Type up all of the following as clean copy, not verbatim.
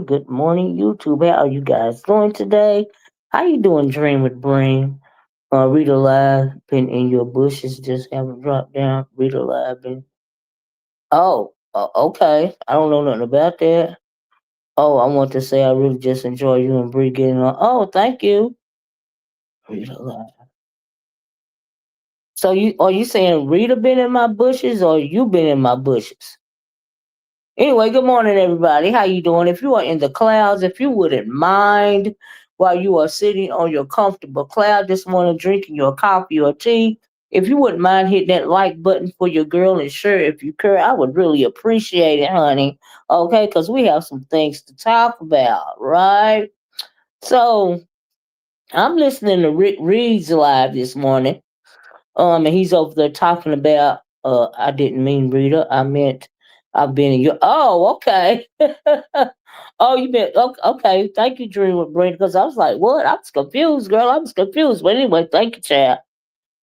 Good morning, YouTube. How are you guys doing today? How you doing, Dream with Brain? Read Alive, been in your bushes, just haven't dropped down. Read Alive, been. Oh, okay. I don't know nothing about that. Oh, I want to say I really just enjoy you and Bree getting on. Oh, thank you. Read Alive. So you saying Rita been in my bushes or you been in my bushes? Anyway, good morning, everybody. How you doing? If you are in the clouds, if you wouldn't mind, while you are sitting on your comfortable cloud this morning, drinking your coffee or tea, if you wouldn't mind hitting that like button for your girl, and sure, if you care, I would really appreciate it, honey. Okay, because we have some things to talk about, right? So I'm listening to Rick Reed's live this morning. And he's over there talking about I didn't mean Rita, I meant I've been in your okay. Oh, you meant okay. Thank you, Dream with Brenda, because I was like, what? I was confused, girl. I was confused. But anyway, thank you, Chad.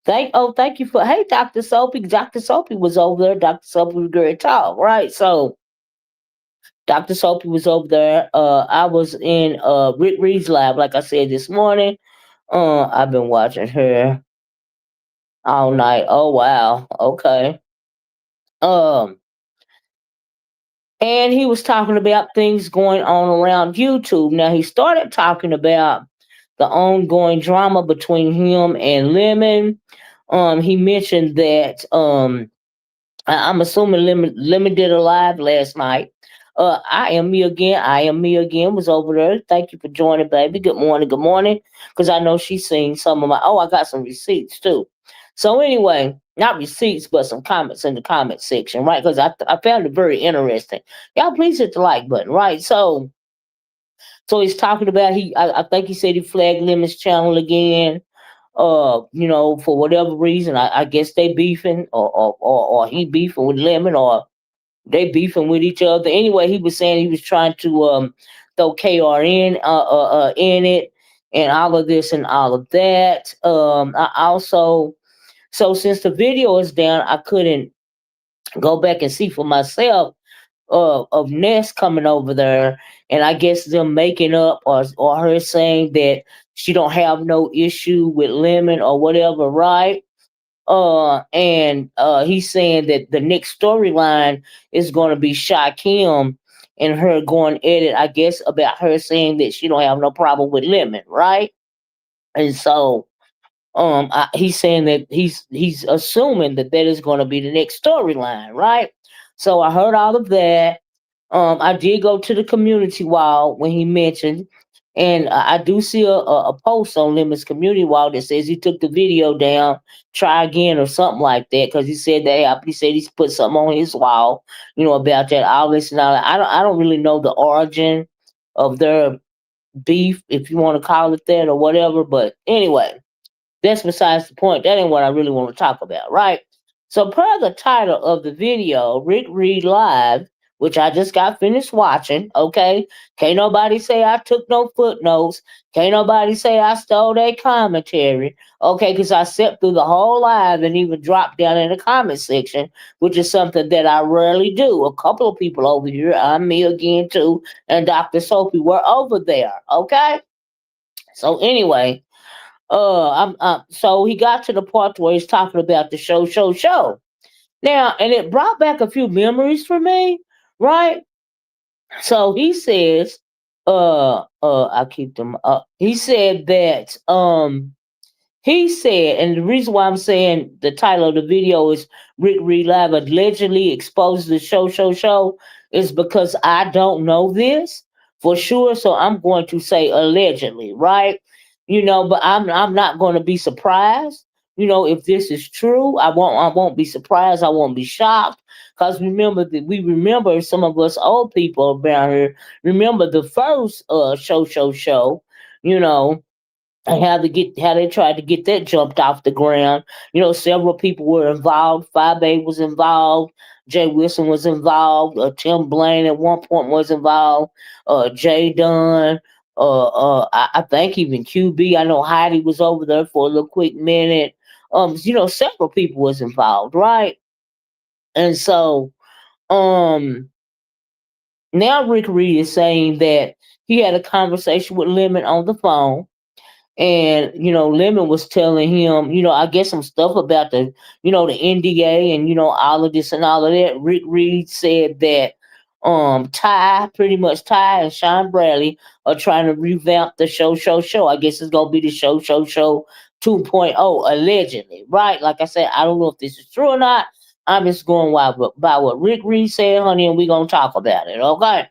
Thank you for hey, Dr. Soapy. Dr. Soapy was over there. Dr. Soapy was great talk, right? So Dr. Soapy was over there. I was in Rick Reed's lab, like I said this morning. I've been watching her all night. Oh wow. Okay. Um, and he was talking about things going on around YouTube. Now he started talking about the ongoing drama between him and Lemon. He mentioned that I'm assuming Lemon did a live last night. I am me again. I am me again was over there. Thank you for joining, baby. Good morning. Good morning. Because I know she's seen some of my. Oh, I got some receipts too. So anyway, not receipts, but some comments in the comment section, right? Because I found it very interesting. Y'all, please hit the like button, right? So he's talking about I think he said he flagged Lemon's channel again. For whatever reason, I guess they beefing or he beefing with Lemon or they beefing with each other. Anyway, he was saying he was trying to throw KRN in it and all of this and all of that. I also so since the video is down, I couldn't go back and see for myself of Ness coming over there, and I guess them making up or her saying that she don't have no issue with Lemon or whatever, right? And he's saying that the next storyline is going to be Shakim and her going at it, I guess, about her saying that she don't have no problem with Lemon, right? And so he's saying that he's assuming that that is going to be the next storyline, right? So I heard all of that. I did go to the community wall when he mentioned, and I do see a post on Lemon's community wall that says he took the video down, try again or something like that, because he said that he said he's put something on his wall, about that all this and all that. I don't really know the origin of their beef, if you want to call it that or whatever, but anyway, that's besides the point. That ain't what I really want to talk about, right? So, per the title of the video, Rick Reed Live, which I just got finished watching, okay? Can't nobody say I took no footnotes. Can't nobody say I stole that commentary, okay? Because I sat through the whole live and even dropped down in the comment section, which is something that I rarely do. A couple of people over here, I'm me again too, and Dr. Sophie were over there, okay? So, anyway, so he got to the part where he's talking about the show. Now, and it brought back a few memories for me, right? So he says, I keep them up. He said that He said, and the reason why I'm saying the title of the video is Rick Reed Live allegedly exposes the show is because I don't know this for sure. So I'm going to say allegedly, right? But I'm not going to be surprised. If this is true, I won't be surprised. I won't be shocked because remember that we remember some of us old people around here remember the first show. You know, and how they tried to get that jumped off the ground. Several people were involved. 5A was involved. Jay Wilson was involved. Tim Blaine at one point was involved. Jay Dunn. I think even QB. I know Heidi was over there for a little quick minute. Several people was involved, right? And so, um, now Rick Reed is saying that he had a conversation with Lemon on the phone, and Lemon was telling him, I guess some stuff about the NDA, and all of this and all of that. Rick Reed said that pretty much Ty and Sean Bradley are trying to revamp the show. I guess it's gonna be the show 2.0 allegedly, right? Like I said, I don't know if this is true or not. I'm just going by what Rick Reed said, honey, and we're gonna talk about it, okay?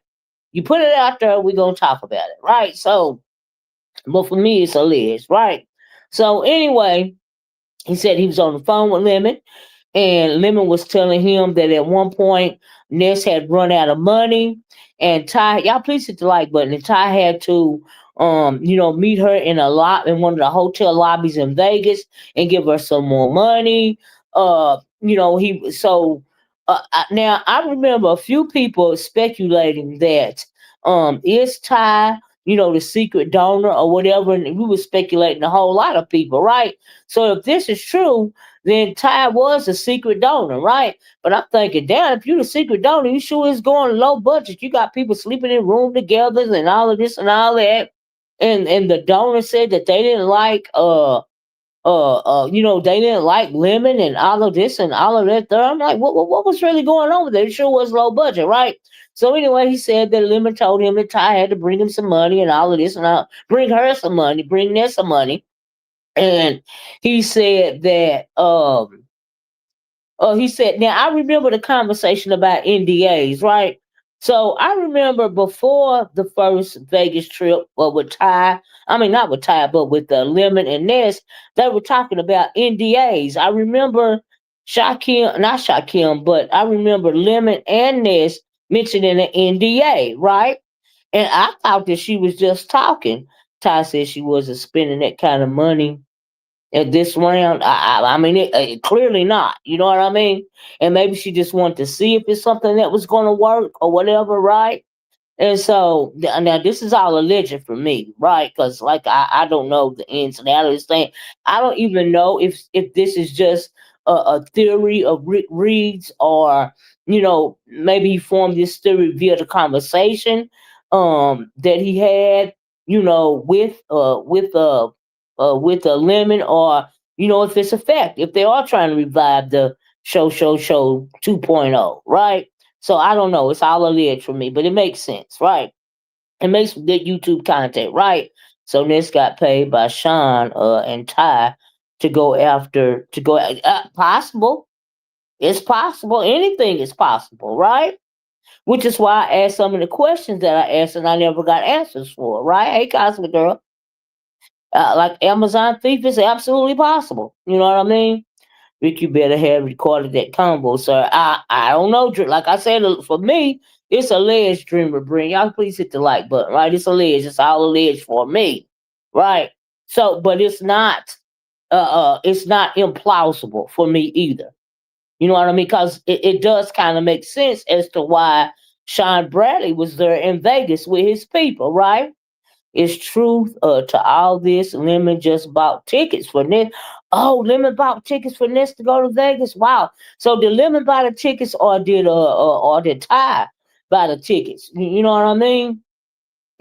You put it out there, we're gonna talk about it, right? So, but for me, it's alleged, right? So anyway, he said he was on the phone with Lemon, and Lemon was telling him that at one point Ness had run out of money, and Ty, y'all please hit the like button. And Ty had to, meet her in one of the hotel lobbies in Vegas and give her some more money. He so now I remember a few people speculating that is Ty the secret donor or whatever, and we were speculating a whole lot of people, right? So if this is true, then Ty was a secret donor, right? But I'm thinking, damn, if you're the secret donor, you sure is going low budget. You got people sleeping in room together and all of this and all that. And the donor said that they didn't like they didn't like Lemon and all of this and all of that there. I'm like, what was really going on with it? It sure was low budget, right? So anyway, he said that Lemon told him that Ty had to bring him some money and all of this and bring her some money, bring Ness some money. And he said that he said, now I remember the conversation about NDAs, right? So I remember before the first Vegas trip, with Ty, I mean not with Ty, but with Lemon and Ness, they were talking about NDAs. I remember Shaquem, not Shaquem, but I remember Lemon and Ness mentioning an NDA, right? And I thought that she was just talking. Ty said she wasn't spending that kind of money at this round. I mean, clearly not. You know what I mean? And maybe she just wanted to see if it's something that was going to work or whatever, right? And so now this is all alleged for me, right? Because like I don't know the ins and outs of this thing. I don't even know if this is just a theory of Rick Reed's, or maybe he formed this theory via the conversation that he had with a Lemon, or if it's a fact, if they are trying to revive the show 2.0, right? So I don't know. It's all alleged for me, but it makes sense, right? It makes good YouTube content, right? So this got paid by Sean and Ty to go possible. It's possible. Anything is possible, right? Which is why I asked some of the questions that I asked and I never got answers for, right? Hey, Cosmic Girl. Like Amazon thief is absolutely possible. You know what I mean? Rick, you better have recorded that combo, sir. I don't know. Like I said, for me, it's alleged, Dreamer Bring. Y'all please hit the like button, right? It's alleged. It's all alleged for me, right? So, but it's not implausible for me either. You know what I mean? Because it does kind of make sense as to why Sean Bradley was there in Vegas with his people, right? Is truth to all this. Lemon just bought tickets for Ness. Oh, Lemon bought tickets for Ness to go to Vegas. Wow. So did Lemon buy the tickets, or did Ty buy the tickets? You know what I mean?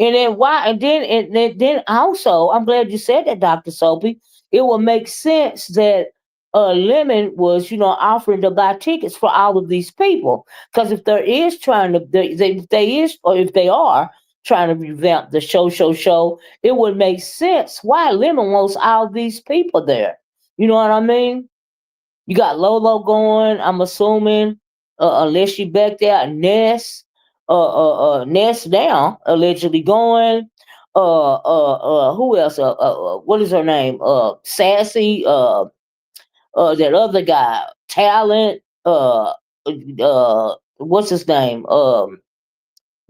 And then why? And then also, I'm glad you said that, Dr. Soapy. It would make sense that Lemon was, offering to buy tickets for all of these people. Because if there is trying to, they is, or if they are trying to revamp the show. It would make sense why Lemon wants all these people there. You know what I mean? You got Lolo going, I'm assuming, unless she back there, Ness down, allegedly going. Who else? What is her name? Sassy, that other guy, Talent, what's his name?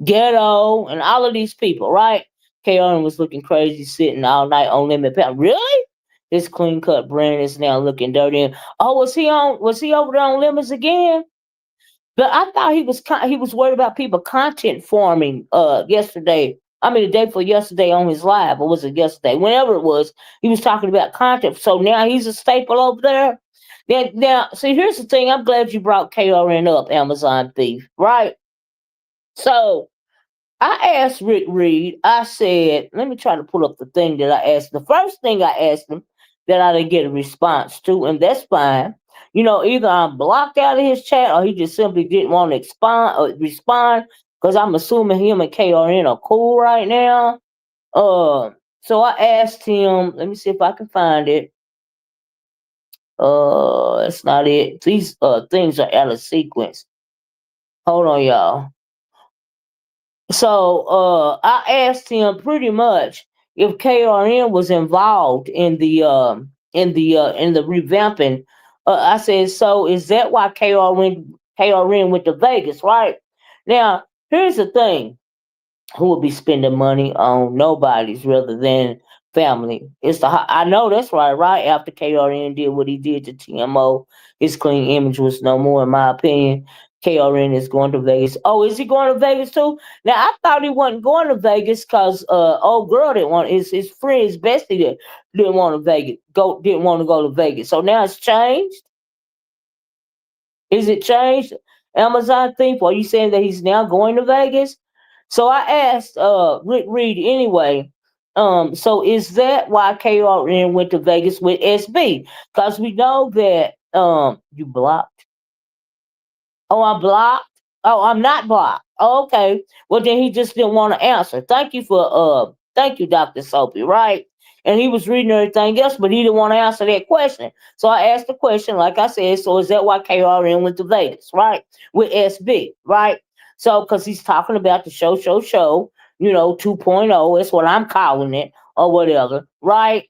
Ghetto, and all of these people, right? KRN was looking crazy, sitting all night on lemon pepper. Really? His clean cut brand is now looking dirty. And, oh, was he on? Was he over there on lemons again? But I thought he was worried about people content farming. Yesterday, I mean the day for yesterday on his live, or was it yesterday? Whenever it was, he was talking about content. So now he's a staple over there. Now, see, here's the thing. I'm glad you brought KRN up, Amazon thief, right? So I asked Rick Reed, I said, let me try to pull up the thing that I asked. The first thing I asked him that I didn't get a response to, and that's fine. You know, either I'm blocked out of his chat or he just simply didn't want to respond because I'm assuming him and KRN are cool right now. So I asked him, let me see if I can find it. That's not it. These things are out of sequence. Hold on, y'all. So I asked him pretty much if KRN was involved in the revamping. I said, so is that why KRN went to Vegas, right? Now, here's the thing: who would be spending money on nobodies rather than family? I know that's right. Right after KRN did what he did to TMO, his clean image was no more, in my opinion. KRN is going to Vegas. Oh, is he going to Vegas too? Now I thought he wasn't going to Vegas because old girl didn't want his friend, his bestie didn't want to Vegas didn't want to go to Vegas. So now it's changed. Is it changed? Amazon thief? Are you saying that he's now going to Vegas? So I asked Rick Reed anyway. So is that why KRN went to Vegas with SB? Because we know that you blocked. Oh, I'm blocked. Oh, I'm not blocked. Oh, okay. Well, then he just didn't want to answer. Thank you, Dr. Soapy, right? And he was reading everything else, but he didn't want to answer that question. So I asked the question, like I said, so is that why KRN went to Vegas, right? With SB, right? So, because he's talking about the show, 2.0, that's what I'm calling it, or whatever, right?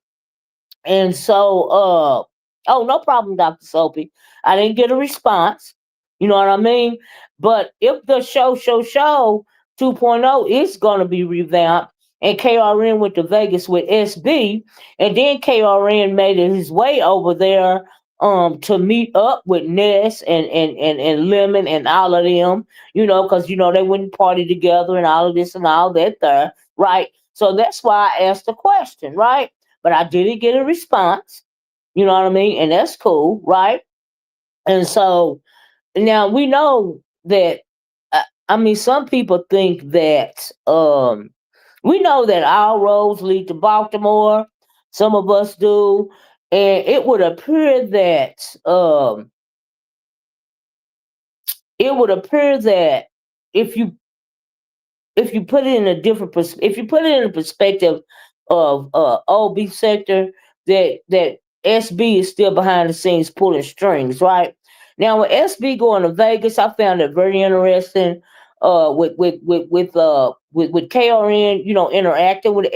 And so, oh, no problem, Dr. Soapy. I didn't get a response. You know what I mean? But if the show 2.0 is going to be revamped and KRN went to Vegas with SB, and then KRN made his way over there to meet up with Ness and Lemon and all of them, because they wouldn't party together and all of this and all that there, right? So that's why I asked the question, right? But I didn't get a response. You know what I mean? And that's cool, right? And so now we know that. I mean, some people think that we know that all roads lead to Baltimore. Some of us do, and it would appear that if you put it in a if you put it in a perspective of OB sector, that SB is still behind the scenes pulling strings, right? Now with SB going to Vegas, I found it very interesting. With KRN, interacting with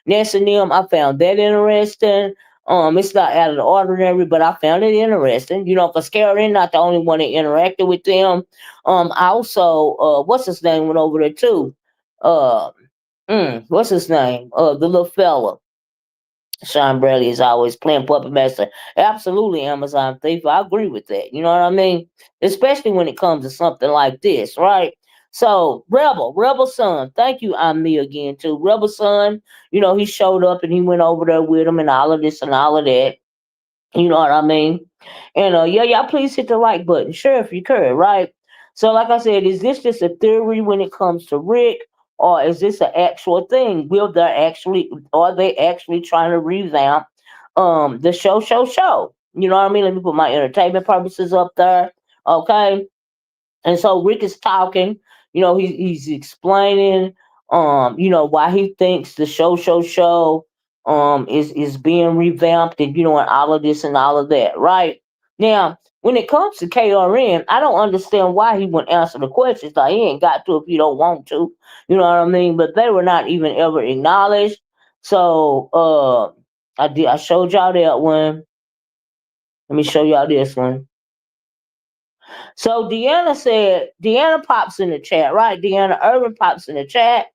Ness and them, I found that interesting. It's not out of the ordinary, but I found it interesting, because KRN not the only one that interacted with them. Also, what's his name went over there too? Uh, what's his name? The little fella. Sean Bradley is always playing puppet master. Absolutely, Amazon thief. I agree with that. You know what I mean? Especially when it comes to something like this, right? So, Rebel Son. Thank you, I'm me again too. Rebel Son. He showed up and he went over there with him and all of this and all of that. You know what I mean? And yeah, y'all please hit the like button. Sure, if you could, right? So, like I said, is this just a theory when it comes to Rick, or is this an actual thing? Are they actually trying to revamp the show? You know what I mean? Let me put my entertainment purposes up there. Okay. And so Rick is talking, He's explaining, why he thinks the show is being revamped, and all of this and all of that, right? Now, when it comes to KRN, I don't understand why he wouldn't answer the questions. Like, he ain't got to if he don't want to. You know what I mean? But they were not even ever acknowledged. So I showed y'all that one. Let me show y'all this one. So Deanna pops in the chat, right? Deanna Irvin pops in the chat.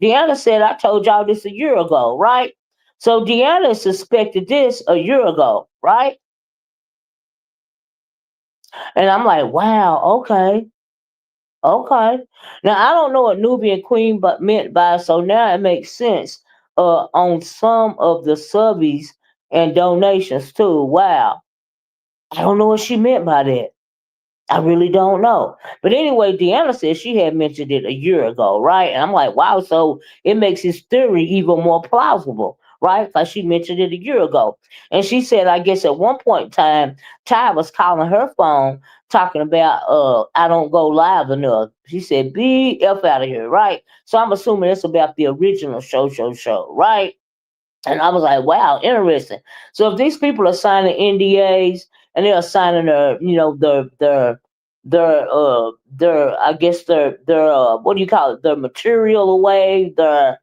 Deanna said, I told y'all this a year ago, right? So Deanna suspected this a year ago, right? And I'm like, wow, okay. Okay. Now I don't know what Nubian Queen but meant by, so now it makes sense on some of the subbies and donations too. Wow. I don't know what she meant by that. I really don't know. But anyway, Deanna said she had mentioned it a year ago, right? And I'm like, wow, so it makes his theory even more plausible, right? Because she mentioned it a year ago. And she said, I guess at one point in time, Ty was calling her phone talking about I don't go live enough. She said, BF out of here, right? So I'm assuming it's about the original show, right? And I was like, wow, interesting. So if these people are signing NDAs and they're signing their I guess their what do you call it, their material away, their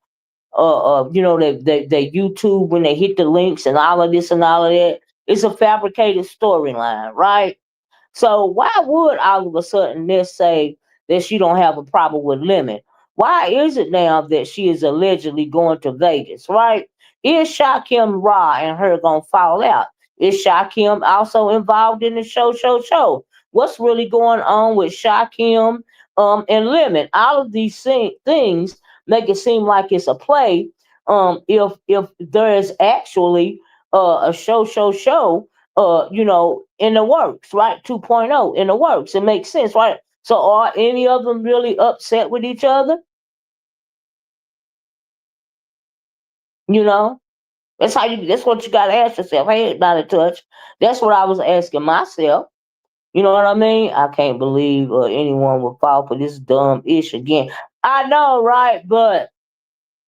they YouTube when they hit the links and all of this and all of that, it's a fabricated storyline, right? So why would all of a sudden Ness say that she don't have a problem with Lemon? Why is it now that she is allegedly going to Vegas, right? Is Shakim Ra and her gonna fall out? Is Shakim also involved in the show? What's really going on with Shakim and Lemon? All of these things make it seem like it's a play. If there is actually a show in the works, right? 2.0 in the works. It makes sense, right? So are any of them really upset with each other? You know, that's what you gotta ask yourself. Hey, not a touch. That's what I was asking myself. You know what I mean? I can't believe anyone would fall for this dumb ish again. I know, right? But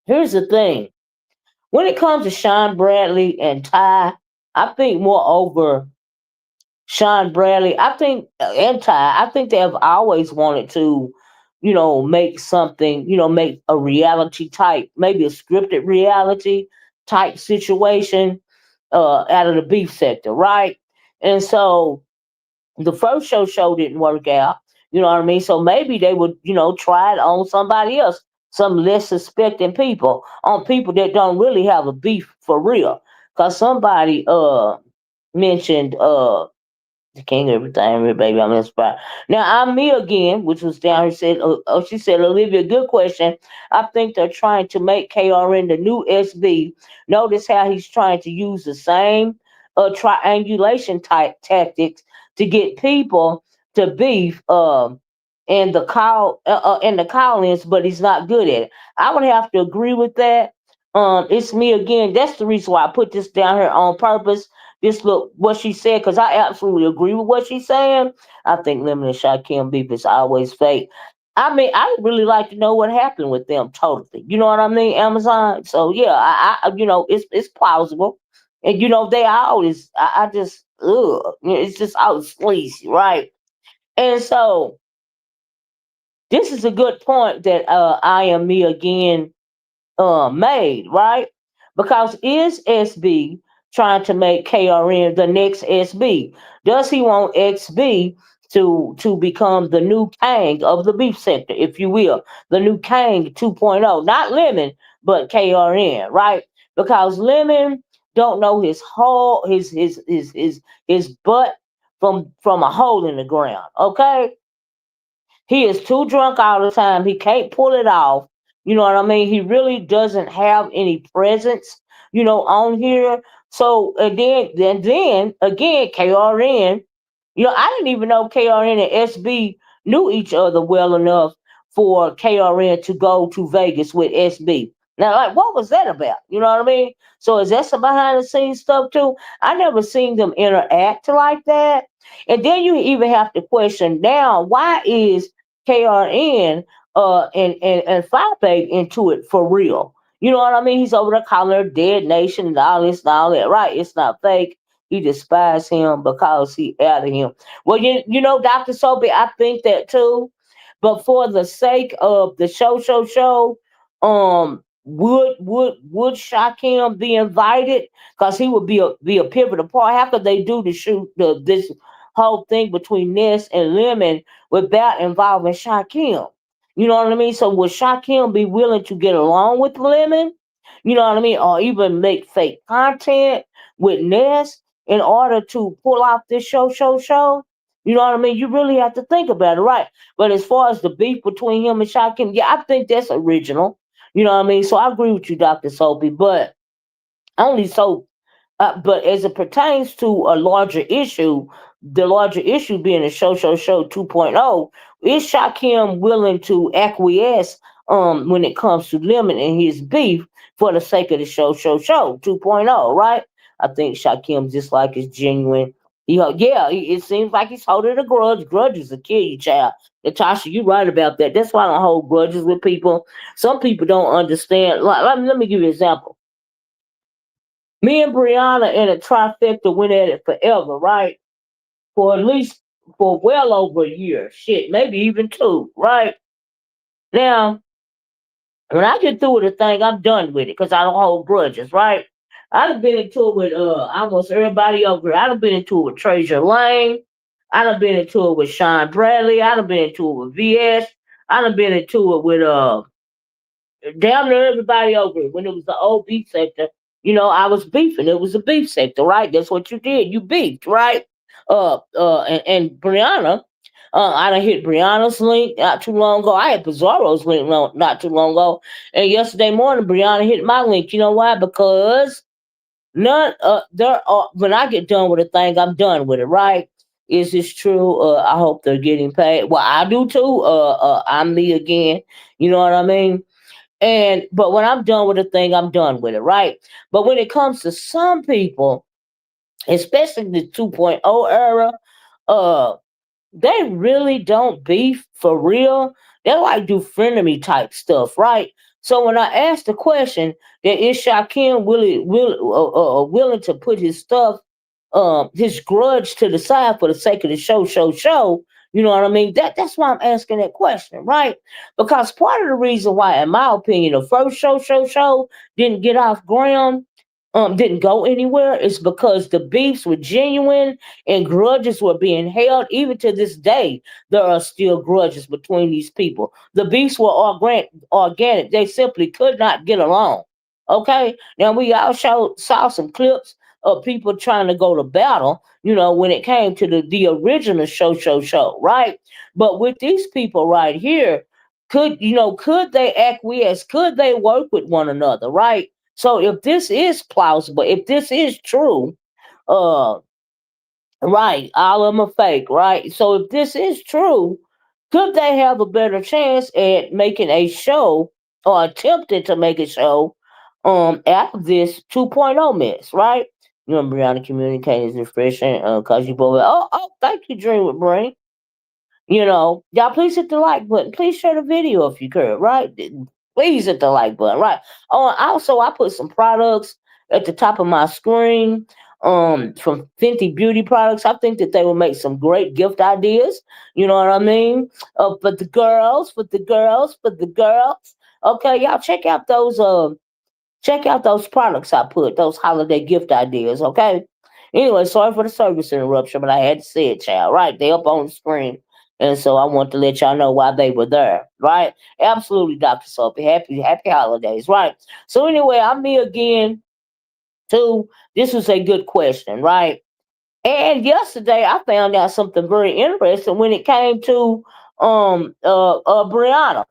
here's the thing. When it comes to Sean Bradley and Ty, I think moreover Sean Bradley, I think, and Ty, I think they have always wanted to, make something, make a reality type, maybe a scripted reality type situation out of the beef sector, right? And so the first show didn't work out, you know what I mean? So maybe they would, try it on somebody else, some less suspecting people, on people that don't really have a beef for real. Cause somebody mentioned the king of everything, baby. I'm inspired. Now I'm me again, which was down here. Said, she said, Olivia, good question. I think they're trying to make KRN the new SB. Notice how he's trying to use the same triangulation type tactics to get people to beef and the call-ins, but he's not good at it. I would have to agree with that. It's me again. That's the reason why I put this down here on purpose. This look what she said, because I absolutely agree with what she's saying. I think Lemon and Shaquem beef is always fake. I mean, I would really like to know what happened with them totally. You know what I mean, Amazon? So yeah, it's plausible. And they always I just it's just all sleazy, right? And so this is a good point that I am me again made, right? Because is SB trying to make KRN the next SB? Does he want XB to become the new Kang of the beef sector, if you will, the new Kang 2.0, not Lemon, but KRN, right? Because Lemon don't know his whole his butt from a hole in the ground, okay? He is too drunk all the time. He can't pull it off. You know what I mean? He really doesn't have any presence, on here. So then again, KRN, I didn't even know KRN and SB knew each other well enough for KRN to go to Vegas with SB. Now, like, what was that about? You know what I mean? So is that some behind the scenes stuff too? I never seen them interact like that. And then you even have to question now, why is KRN and Fire Babe into it for real. You know what I mean? He's over there calling her dead nation and all this and all that. Right? It's not fake. He despised him because he added him. Well, you know, Dr. Soapy, I think that too. But for the sake of the show, would Shakim be invited? Because he would be a pivotal part. How could they do the shoot this whole thing between Ness and Lemon without involving Shakim? You know what I mean? So would Shakim be willing to get along with Lemon? You know what I mean? Or even make fake content with Ness in order to pull off this show? You know what I mean? You really have to think about it, right? But as far as the beef between him and Shakim, yeah, I think that's original. You know what I mean? So I agree with you, Dr. Soapy, but only so but as it pertains to a larger issue, the larger issue being a show 2.0, is Shakim willing to acquiesce when it comes to Lemon and his beef for the sake of the show 2.0, right? I think Shakim dislike is genuine. Yeah, it seems like he's holding a grudge. Grudges will kill you, child. Natasha, you right about that. That's why I don't hold grudges with people. Some people don't understand. Let me give you an example. Me and Brianna in a trifecta went at it forever, right? For at least for well over a year. Shit, maybe even two, right? Now, when I get through with a thing, I'm done with it because I don't hold grudges, right? I've been into it with almost everybody over here. I've been into it with Treasure Lane. I've been into it with Sean Bradley. I've been into it with VS. I've been into it with damn near everybody over it. When it was the old beef sector, you know, I was beefing. It was a beef sector, right? That's what you did. You beefed, right? And Brianna, I done hit Brianna's link not too long ago. I had Bizarro's link not too long ago. And yesterday morning, Brianna hit my link. You know why? Because there are, when I get done with a thing, I'm done with it, right? Is this true? I hope they're getting paid. Well, I do too. I'm me again. You know what I mean? And but when I'm done with a thing, I'm done with it, right? But when it comes to some people, especially the 2.0 era, uh, they really don't beef for real. They like do frenemy type stuff, right? So when I asked the question that is Shaquem willing to put his stuff, his grudge to the side for the sake of the show. You know what I mean? That's why I'm asking that question, right? Because part of the reason why, in my opinion, the first show didn't get off ground, didn't go anywhere, is because the beefs were genuine and grudges were being held. Even to this day, there are still grudges between these people. The beefs were organic. They simply could not get along. Okay, now we all saw some clips of people trying to go to battle, you know, when it came to the original show, right? But with these people right here, could they acquiesce? Could they work with one another, right? So if this is plausible, if this is true, uh, right, all of them are fake, right? So if this is true, could they have a better chance at making a show or attempting to make a show after this 2.0 mess, right? You know, Brianna communicating is refreshing because you both, thank you, Dream with Brain. You know, y'all please hit the like button. Please share the video if you could, right? Please hit the like button, right? Oh, and also I put some products at the top of my screen from Fenty Beauty products. I think that they will make some great gift ideas. You know what I mean? For the girls, for the girls. Okay, y'all check out those products I put, those holiday gift ideas, okay? Anyway, sorry for the service interruption, but I had to say it, child. Right, they up on the screen. And so I want to let y'all know why they were there. Right? Absolutely, Dr. Soapy. Happy holidays. Right. So anyway, I'm me again too. This was a good question, right? And yesterday I found out something very interesting when it came to Brianna.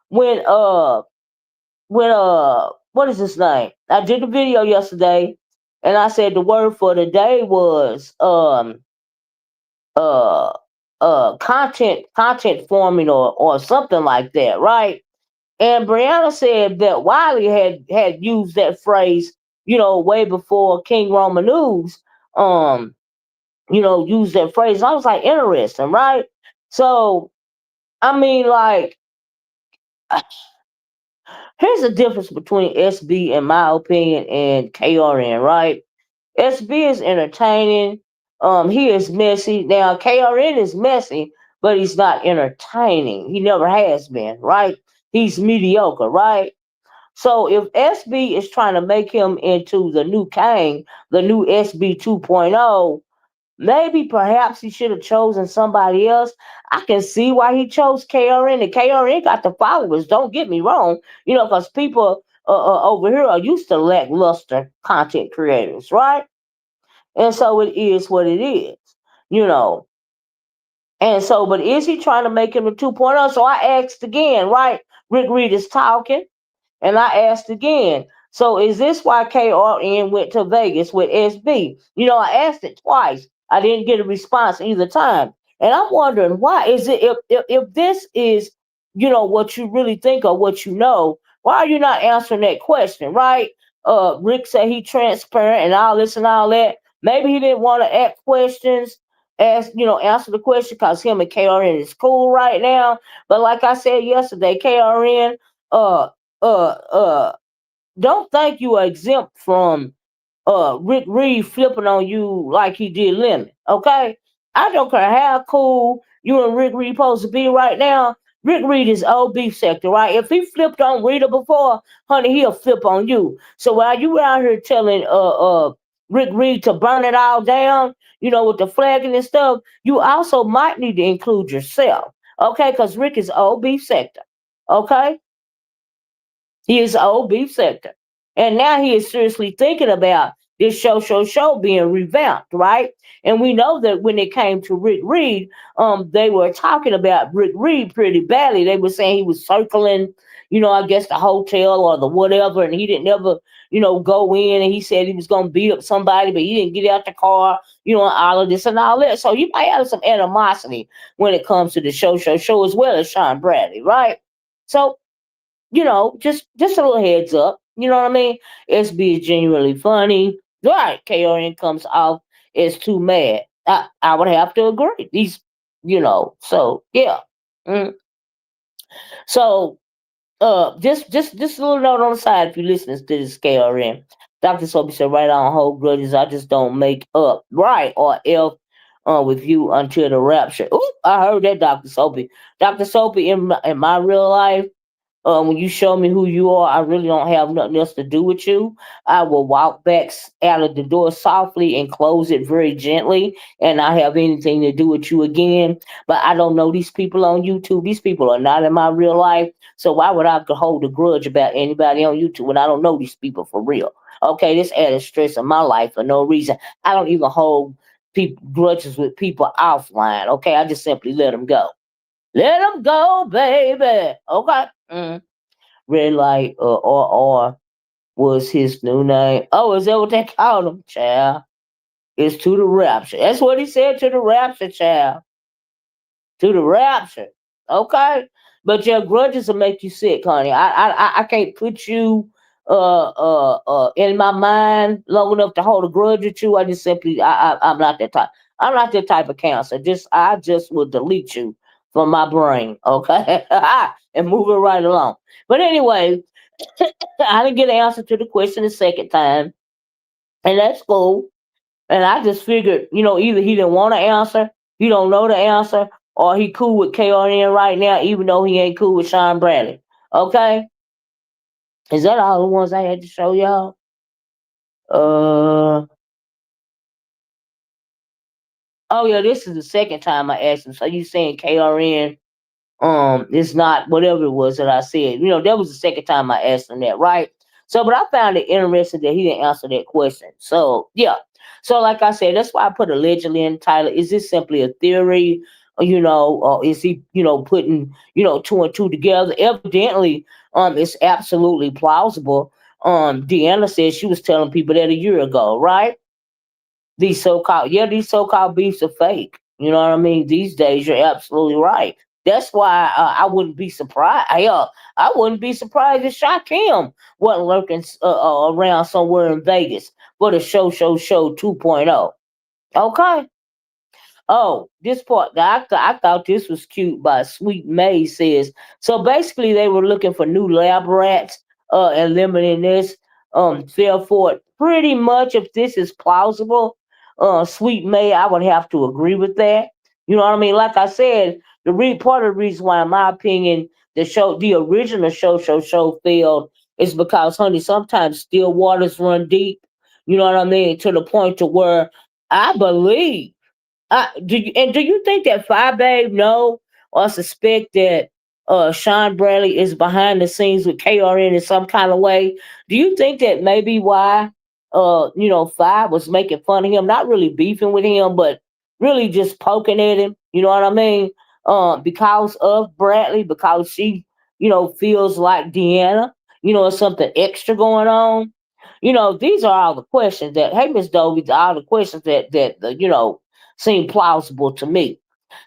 When what is his name? I did a video yesterday and I said the word for the day was uh content forming or something like that, right? And Brianna said that Wiley had used that phrase, you know, way before King Roman News used that phrase. And I was like, interesting, right? So I mean, like, Here's the difference between SB, in my opinion, and KRN, right? SB is entertaining. He is messy. Now KRN is messy, but he's not entertaining. He never has been, right? He's mediocre, right? So if SB is trying to make him into the new Kang, the new SB 2.0, maybe perhaps he should have chosen somebody else. I can see why he chose KRN. And KRN got the followers. Don't get me wrong, because people over here are used to lackluster content creators, right? And so it is what it is, you know. And so, but is he trying to make him a 2.0? So I asked again, right? Rick Reed is talking. And I asked again, so is this why KRN went to Vegas with SB? I asked it twice. I didn't get a response either time. And I'm wondering why is it if this is, what you really think or what you know, why are you not answering that question, right? Rick said he transparent and all this and all that. Maybe he didn't want to ask questions, answer the question because him and KRN is cool right now. But like I said yesterday, KRN, uh, uh uh don't think you are exempt from Rick Reed flipping on you like he did Lemon. Okay? I don't care how cool you and Rick Reed supposed to be right now. Rick Reed is old beef sector, right? If he flipped on Rita before, honey, he'll flip on you. So while you out here telling Rick Reed to burn it all down, with the flagging and stuff, you also might need to include yourself. Okay, because Rick is old beef sector. Okay? He is old beef sector. And now he is seriously thinking about this show being revamped, right? And we know that when it came to Rick Reed, they were talking about Rick Reed pretty badly. They were saying he was circling, I guess the hotel or the whatever, and he didn't ever, go in, and he said he was gonna beat up somebody, but he didn't get out the car, and all of this and all that. So you might have some animosity when it comes to the show as well as Sean Bradley, right? So just a little heads up. You know what I mean? SB is genuinely funny. Right, KRN comes off as too mad. I would have to agree. So yeah. Mm. So just a little note on the side if you're listening to this KRN. Dr. Soapy said, right on, hold grudges. I just don't make up. Right, or F with you until the rapture. Ooh, I heard that, Dr. Soapy. Dr. Soapy, in my real life, when you show me who you are, I really don't have nothing else to do with you. I will walk back out of the door softly and close it very gently, and not have anything to do with you again. But I don't know these people on YouTube. These people are not in my real life. So why would I hold a grudge about anybody on YouTube when I don't know these people for real? Okay, this added stress in my life for no reason. I don't even hold grudges with people offline. Okay, I just simply let them go. Let them go, baby. Okay. Red light or was his new name. Oh, is that what they called him, child? It's to the rapture. That's what he said, to the rapture, child. To the rapture. Okay? But your grudges will make you sick, honey. I can't put you in my mind long enough to hold a grudge with you. I just simply I'm not that type. I'm not that type of cancer. I just will delete you from my brain, okay? And move it right along. But anyway, I didn't get an answer to the question the second time, and that's cool. And I just figured, either he didn't want to answer, he don't know the answer, or he cool with KRN right now, even though he ain't cool with Sean Bradley. Okay? Is that all the ones I had to show y'all? Uh oh yeah, this is the second time I asked him. So you saying KRN it's not whatever it was that I said. That was the second time I asked him that, right? So, but I found it interesting that he didn't answer that question. So, yeah. So, like I said, that's why I put allegedly in the title. Is this simply a theory? Or is he, putting, two and two together? Evidently, it's absolutely plausible. Deanna said she was telling people that a year ago, right? These so-called beefs are fake. You know what I mean? These days, you're absolutely right. That's why I wouldn't be surprised. I wouldn't be surprised if Shaquem wasn't lurking around somewhere in Vegas for the show 2.0. Okay. Oh, this part, I thought this was cute by Sweet May says. So basically, they were looking for new lab rats, and limiting this, fell for it. Pretty much, if this is plausible, Sweet May, I would have to agree with that. You know what I mean? Like I said, part of the reason why, in my opinion, the original show failed is because, honey, sometimes still waters run deep. You know what I mean? To the point to where I believe, do you think that Five Babe know or suspect that Sean Bradley is behind the scenes with KRN in some kind of way? Do you think that maybe why Five was making fun of him, not really beefing with him, but really just poking at him? You know what I mean? Because of Bradley, because she feels like Deanna, something extra going on. These are all the questions that, hey, Miss Dovey, all the questions that seem plausible to me.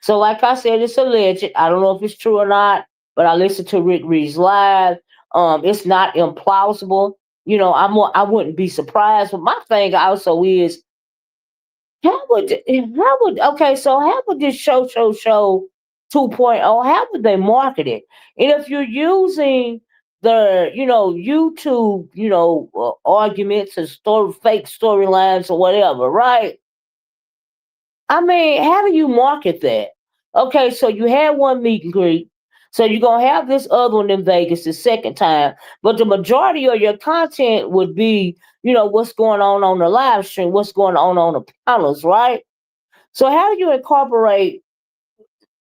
So, like I said, it's alleged. I don't know if it's true or not, but I listened to Rick Reed's live. It's not implausible. I wouldn't be surprised. But my thing also is, how would this show 2.0, how would they market it? And if you're using the YouTube arguments and fake storylines or whatever, right? I mean, how do you market that? Okay, so you had one meet and greet. So you're gonna have this other one in Vegas the second time, but the majority of your content would be, what's going on the live stream, what's going on the panels, right? So how do you incorporate?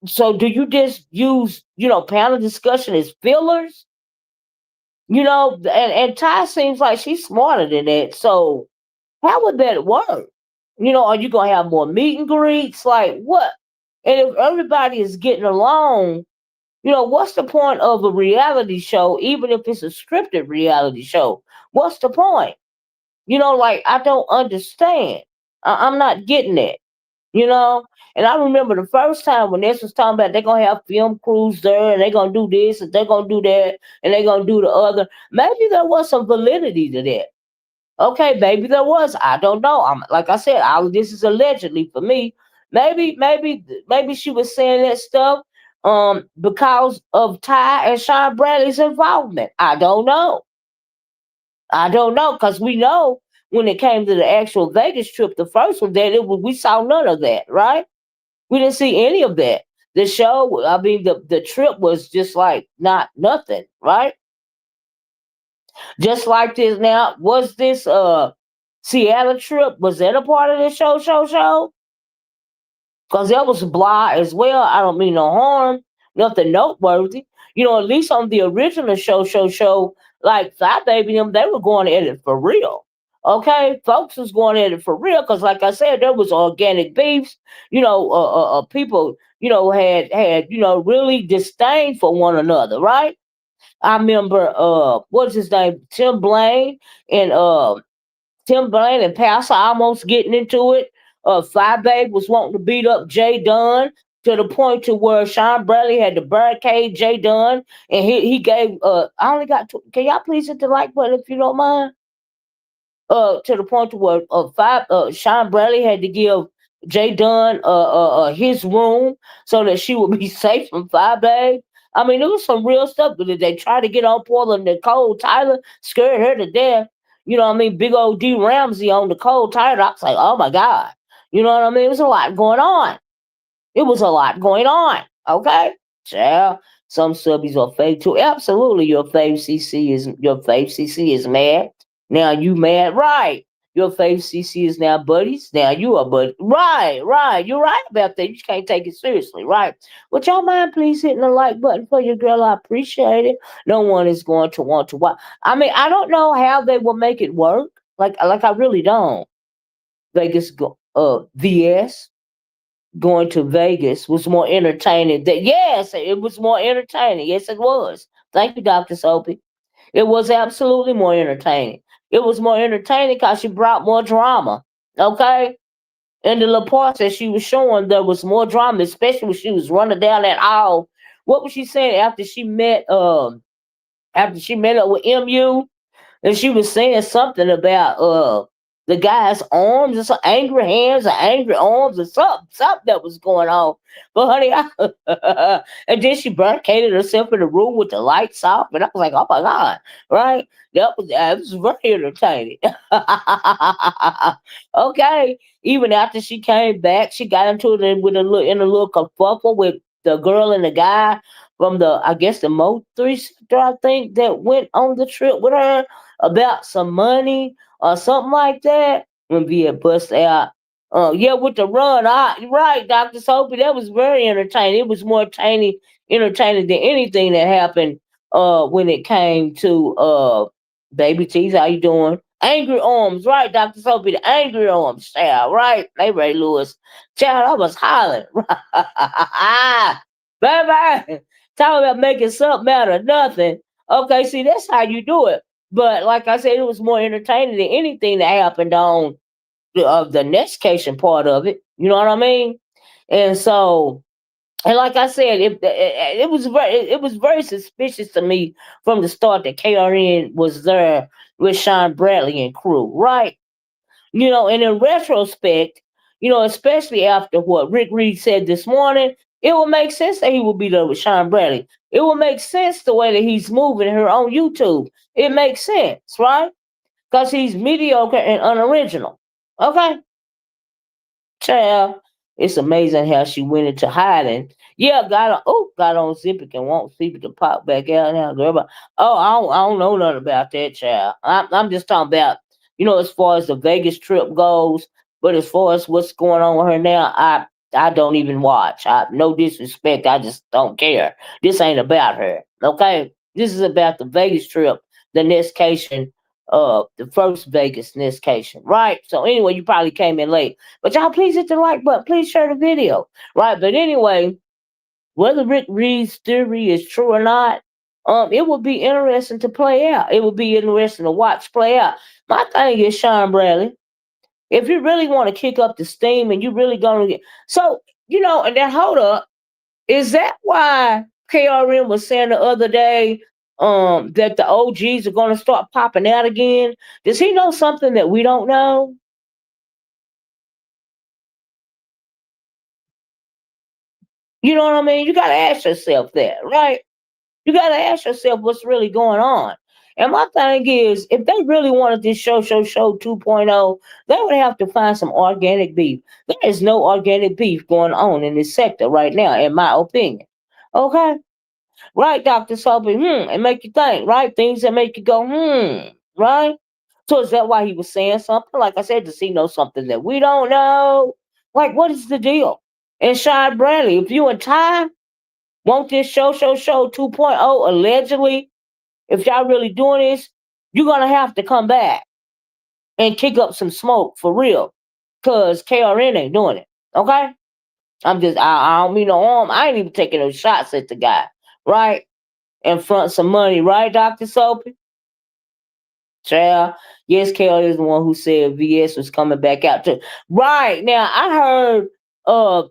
So do you just use, panel discussion as fillers? And Ty seems like she's smarter than that. So how would that work? Are you gonna have more meet and greets? Like what? And if everybody is getting along, what's the point of a reality show, even if it's a scripted reality show? What's the point? Like I don't understand. I'm not getting it. you know. And I remember the first time when this was talking about they're gonna have film crews there and they're gonna do this and they're gonna do that and they're gonna do the other. Maybe there was some validity to that. Okay, maybe there was. I don't know. Like I said, all of this is allegedly for me. Maybe she was saying that stuff because of Ty and Sean Bradley's involvement. I don't know. I don't know because we know when it came to the actual Vegas trip, the first one, that we saw none of that, right? We didn't see any of that. The show, I mean, the trip was just like not nothing, right? Just like this now, was this Seattle trip, was that a part of the show? Because that was blah as well. I don't mean no harm, nothing noteworthy. At least on the original show, like Fat Baby and them, they were going at it for real. Okay, folks was going at it for real because, like I said, there was organic beefs. People, had really disdain for one another, right? I remember, what's his name, Tim Blaine and Pastor almost getting into it. Fly Babe was wanting to beat up Jay Dunn to the point to where Sean Bradley had to barricade Jay Dunn, and he gave. I only got. Can y'all please hit the like button if you don't mind? To the point to where Sean Bradley had to give Jay Dunn his room so that she would be safe from Fly Babe. I mean, it was some real stuff. But they tried to get on poor Nicole Tyler, scared her to death. You know what I mean? Big old D Ramsey on Nicole Tyler. I was like, oh my God. You know what I mean? It was a lot going on. It was a lot going on. Okay? Yeah. Some subbies are fake too. Absolutely, your fave CC is mad. Now you mad, right? Your fave CC is now buddies. Now you are buddies. Right. You're right about that. You can't take it seriously, right? Would y'all mind please hitting the like button for your girl? I appreciate it. No one is going to want to watch. I mean, I don't know how they will make it work. Like I really don't. Vegas VS going to Vegas was more entertaining. Yes, it was more entertaining. Yes, it was. Thank you, Dr. Soapy. It was absolutely more entertaining. It was more entertaining because she brought more drama. Okay? In the little parts that she was showing, there was more drama, especially when she was running down that aisle. What was she saying after she met up with MU? And she was saying something about the guy's arms, or some angry hands, or angry arms, or something that was going on. But honey, and then she barricaded herself in the room with the lights off, and I was like, oh my god, right? That was very entertaining. Okay, even after she came back, she got into it with a little kerfuffle with the girl and the guy from the, I guess, the Mo 3 sector, I think, that went on the trip with her about some money or something like that. When V had bust out, yeah, with the run, right, Dr. Soapy, that was very entertaining. It was more entertaining than anything that happened when it came to Baby T's. How you doing? Angry Arms, right, Dr. Soapy, the Angry Arms, child, right? Hey, Ray Lewis. Child, I was hollering. Baby, talking about making something out of nothing. Okay, see, that's how you do it. But like I said, it was more entertaining than anything that happened on the nestation part of it. You know what I mean? And so, and like I said, it was very suspicious to me from the start that KRN was there with Sean Bradley and crew, right? And in retrospect, especially after what Rick Reed said this morning, it will make sense that he will be there with Sean Bradley. It will make sense the way that he's moving her on YouTube. It makes sense, right? Because he's mediocre and unoriginal. Okay? Child, it's amazing how she went into hiding. Yeah, got on zip it and won't see it to pop back out now, girl. But I don't know nothing about that, child. I'm just talking about, as far as the Vegas trip goes. But as far as what's going on with her now, I don't even watch. No disrespect, I just don't care. This ain't about her, okay? This is about the Vegas trip, the Nescation, the first Vegas Nescation, right? So anyway, you probably came in late. But y'all please hit the like button. Please share the video. Right. But anyway, whether Rick Reed's theory is true or not, it would be interesting to play out. It would be interesting to watch play out. My thing is, Sean Bradley, if you really want to kick up the steam and you really gonna get so, and then hold up, is that why KRM was saying the other day that the OGs are gonna start popping out again? Does he know something that we don't know? You know what I mean? You got to ask yourself that, right? You got to ask yourself what's really going on. And my thing is, if they really wanted this show 2.0, they would have to find some organic beef. There is no organic beef going on in this sector right now, in my opinion. Okay? Right, Dr. Soapy? And make you think, right? Things that make you go, right? So is that why he was saying something? Like I said, does he know something that we don't know? Like, what is the deal? And Sean Bradley, if you and Ty want this show 2.0 allegedly, if y'all really doing this, you're gonna have to come back and kick up some smoke for real. Cause KRN ain't doing it. Okay? I don't mean no harm. I ain't even taking no shots at the guy. Right? And front some money, right, Dr. Soapy? Child, yes, Kelly is the one who said VS was coming back out too. Right now, I heard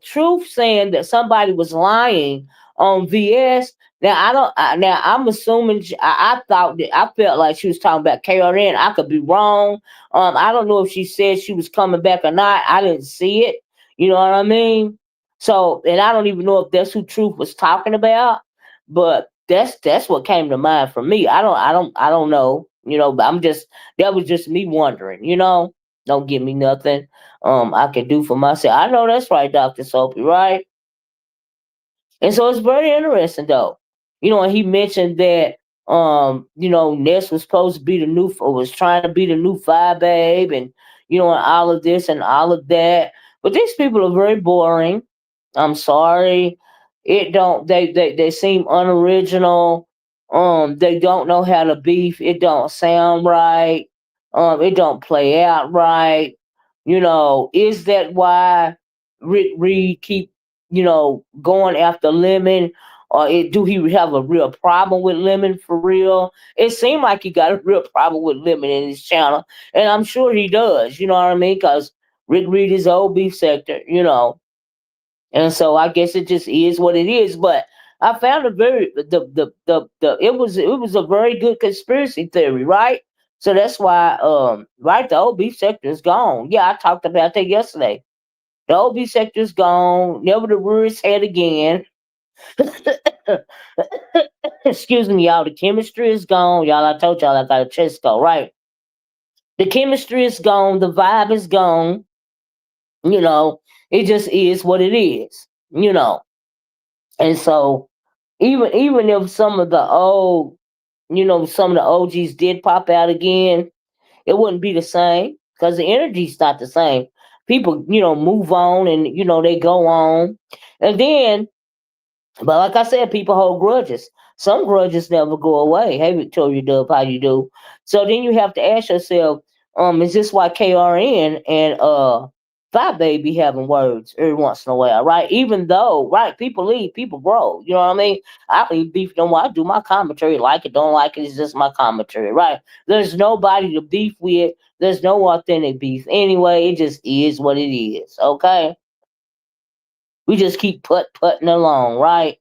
Truth saying that somebody was lying on VS. Now I don't. Now I'm assuming. I thought that I felt like she was talking about KRN. I could be wrong. I don't know if she said she was coming back or not. I didn't see it. You know what I mean? So, and I don't even know if that's who Truth was talking about. But that's what came to mind for me. I don't know. But that was just me wondering. Don't give me nothing. I can do for myself. I know that's right, Dr. Soapy, right? And so it's very interesting though. And he mentioned that Ness was supposed to be the new or was trying to be the new Fire Babe and and all of this and all of that. But these people are very boring. I'm sorry. It don't they seem unoriginal. They don't know how to beef. It don't sound right. It don't play out right. Is that why Rick Reed keep going after Lemon, or do he have a real problem with Lemon for real? It seemed like he got a real problem with Lemon in his channel, and I'm sure he does. You know what I mean? Because Rick Reed is old beef sector, and so I guess it just is what it is. But I found it very the it was a very good conspiracy theory, right? So that's why, right, the OB sector is gone. Yeah, I talked about that yesterday. The OB sector is gone. Never to rear its head again. Excuse me, y'all. The chemistry is gone. Y'all, I told y'all I got a chest go, right? The chemistry is gone. The vibe is gone. You know, it just is what it is. You know, and so even if some of the old, some of the OGs did pop out again, it wouldn't be the same because the energy's not the same. People, move on and they go on, and then, but like I said, people hold grudges. Some grudges never go away. Hey, Victoria Dub, how you do? So then you have to ask yourself, is this why KRN and Five Baby having words every once in a while, right? Even though, right, people leave, people grow. You know what I mean? I leave beef no more. I do my commentary, like it, don't like it. It's just my commentary, right? There's nobody to beef with. There's no authentic beef anyway. It just is what it is. Okay, we just keep putting along, right?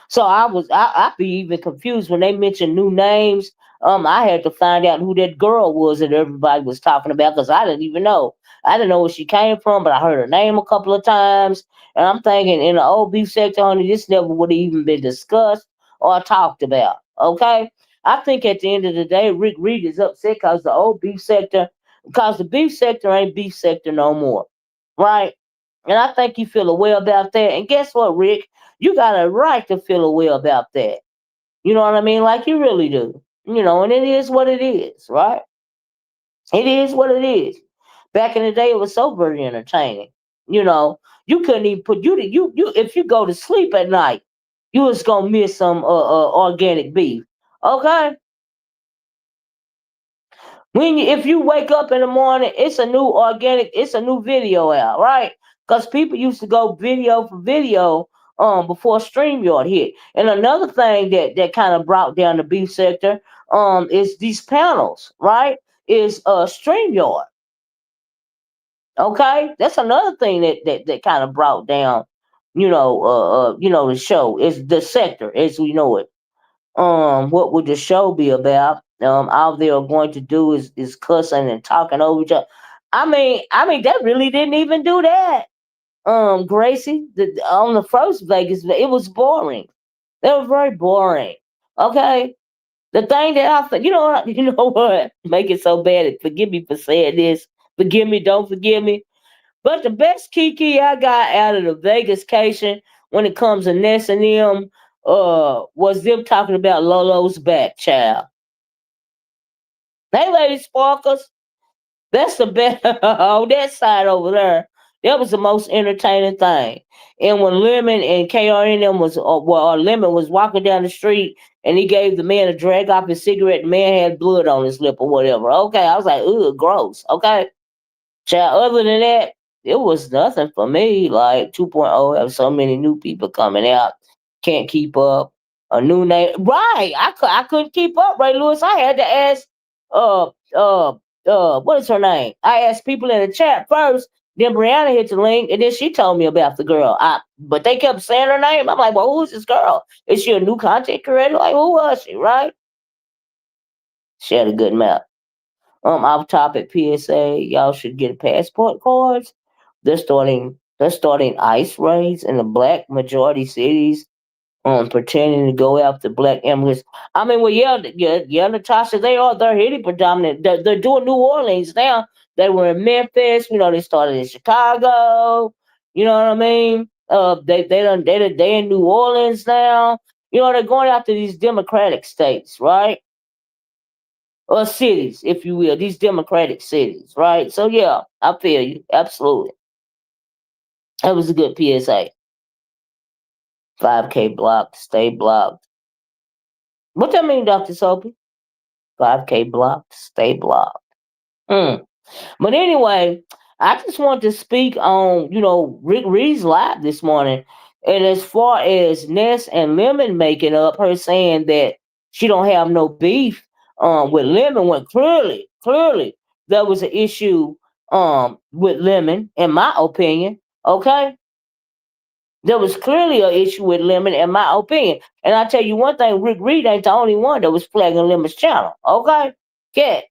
So I be even confused when they mention new names. I had to find out who that girl was that everybody was talking about because I didn't even know. I didn't know where she came from, but I heard her name a couple of times, and I'm thinking in the old beef sector, honey, this never would have even been discussed or talked about. Okay, I think at the end of the day, Rick Reed is upset because the old beef sector, because the beef sector ain't beef sector no more, right? And I think you feel a way about that. And guess what, Rick? You got a right to feel a way about that. You know what I mean? Like you really do. And it is what it is, right? It is what it is. Back in the day, it was so very entertaining. You know, you couldn't even put you if you go to sleep at night, you was gonna miss some organic beef. Okay, if you wake up in the morning, it's a new video out, right? Because people used to go video for video before StreamYard hit. And another thing that kind of brought down the beef sector is these panels, right? Is StreamYard. Okay? That's another thing that kind of brought down, the show. Is the sector as we know it. What would the show be about? All they are going to do is cussing and talking over each other. I mean that really didn't even do that. Gracie, on the first Vegas, it was boring. They were very boring. Okay. The thing that you know what, make it so bad. Forgive me for saying this. Forgive me, don't forgive me. But the best kiki I got out of the Vegas cation when it comes to Ness and them, was them talking about Lolo's back, child. Hey, Lady Sparkles, that's the best on that side over there. That was the most entertaining thing. And when Lemon and KRN them Lemon was walking down the street and he gave the man a drag off his cigarette, the man had blood on his lip or whatever. Okay, I was like, ugh, gross. Okay. Child, other than that, it was nothing for me. Like 2.0 have so many new people coming out, can't keep up. A new name, right? I couldn't keep up, Ray Lewis. I had to ask, uh, uh, what is her name? I asked people in the chat first. Then Brianna hit the link, and then she told me about the girl. But they kept saying her name. I'm like, well, who is this girl? Is she a new content creator? Like, who was she? Right? She had a good mouth. Off topic PSA, y'all should get passport cards. They're starting ICE raids in the black majority cities, pretending to go after black immigrants. I mean, well, yeah, Natasha, they're hitting predominant. They're doing New Orleans now. They were in Memphis. They started in Chicago. You know what I mean? They in New Orleans now. They're going after these Democratic states, right? Or cities, if you will, these democratic cities, right? So yeah, I feel you absolutely. That was a good PSA. 5K blocked, stay blocked. What that mean, Doctor Soapy? 5K blocked, stay blocked. Hmm. But anyway, I just want to speak on Rick Reed's live this morning, and as far as Ness and Lemon making up, her saying that she don't have no beef with Lemon, when clearly there was an issue with Lemon, in my opinion. Okay, there was clearly an issue with Lemon, in my opinion. And I tell you one thing, Rick Reed ain't the only one that was flagging Lemon's channel. Okay, yeah.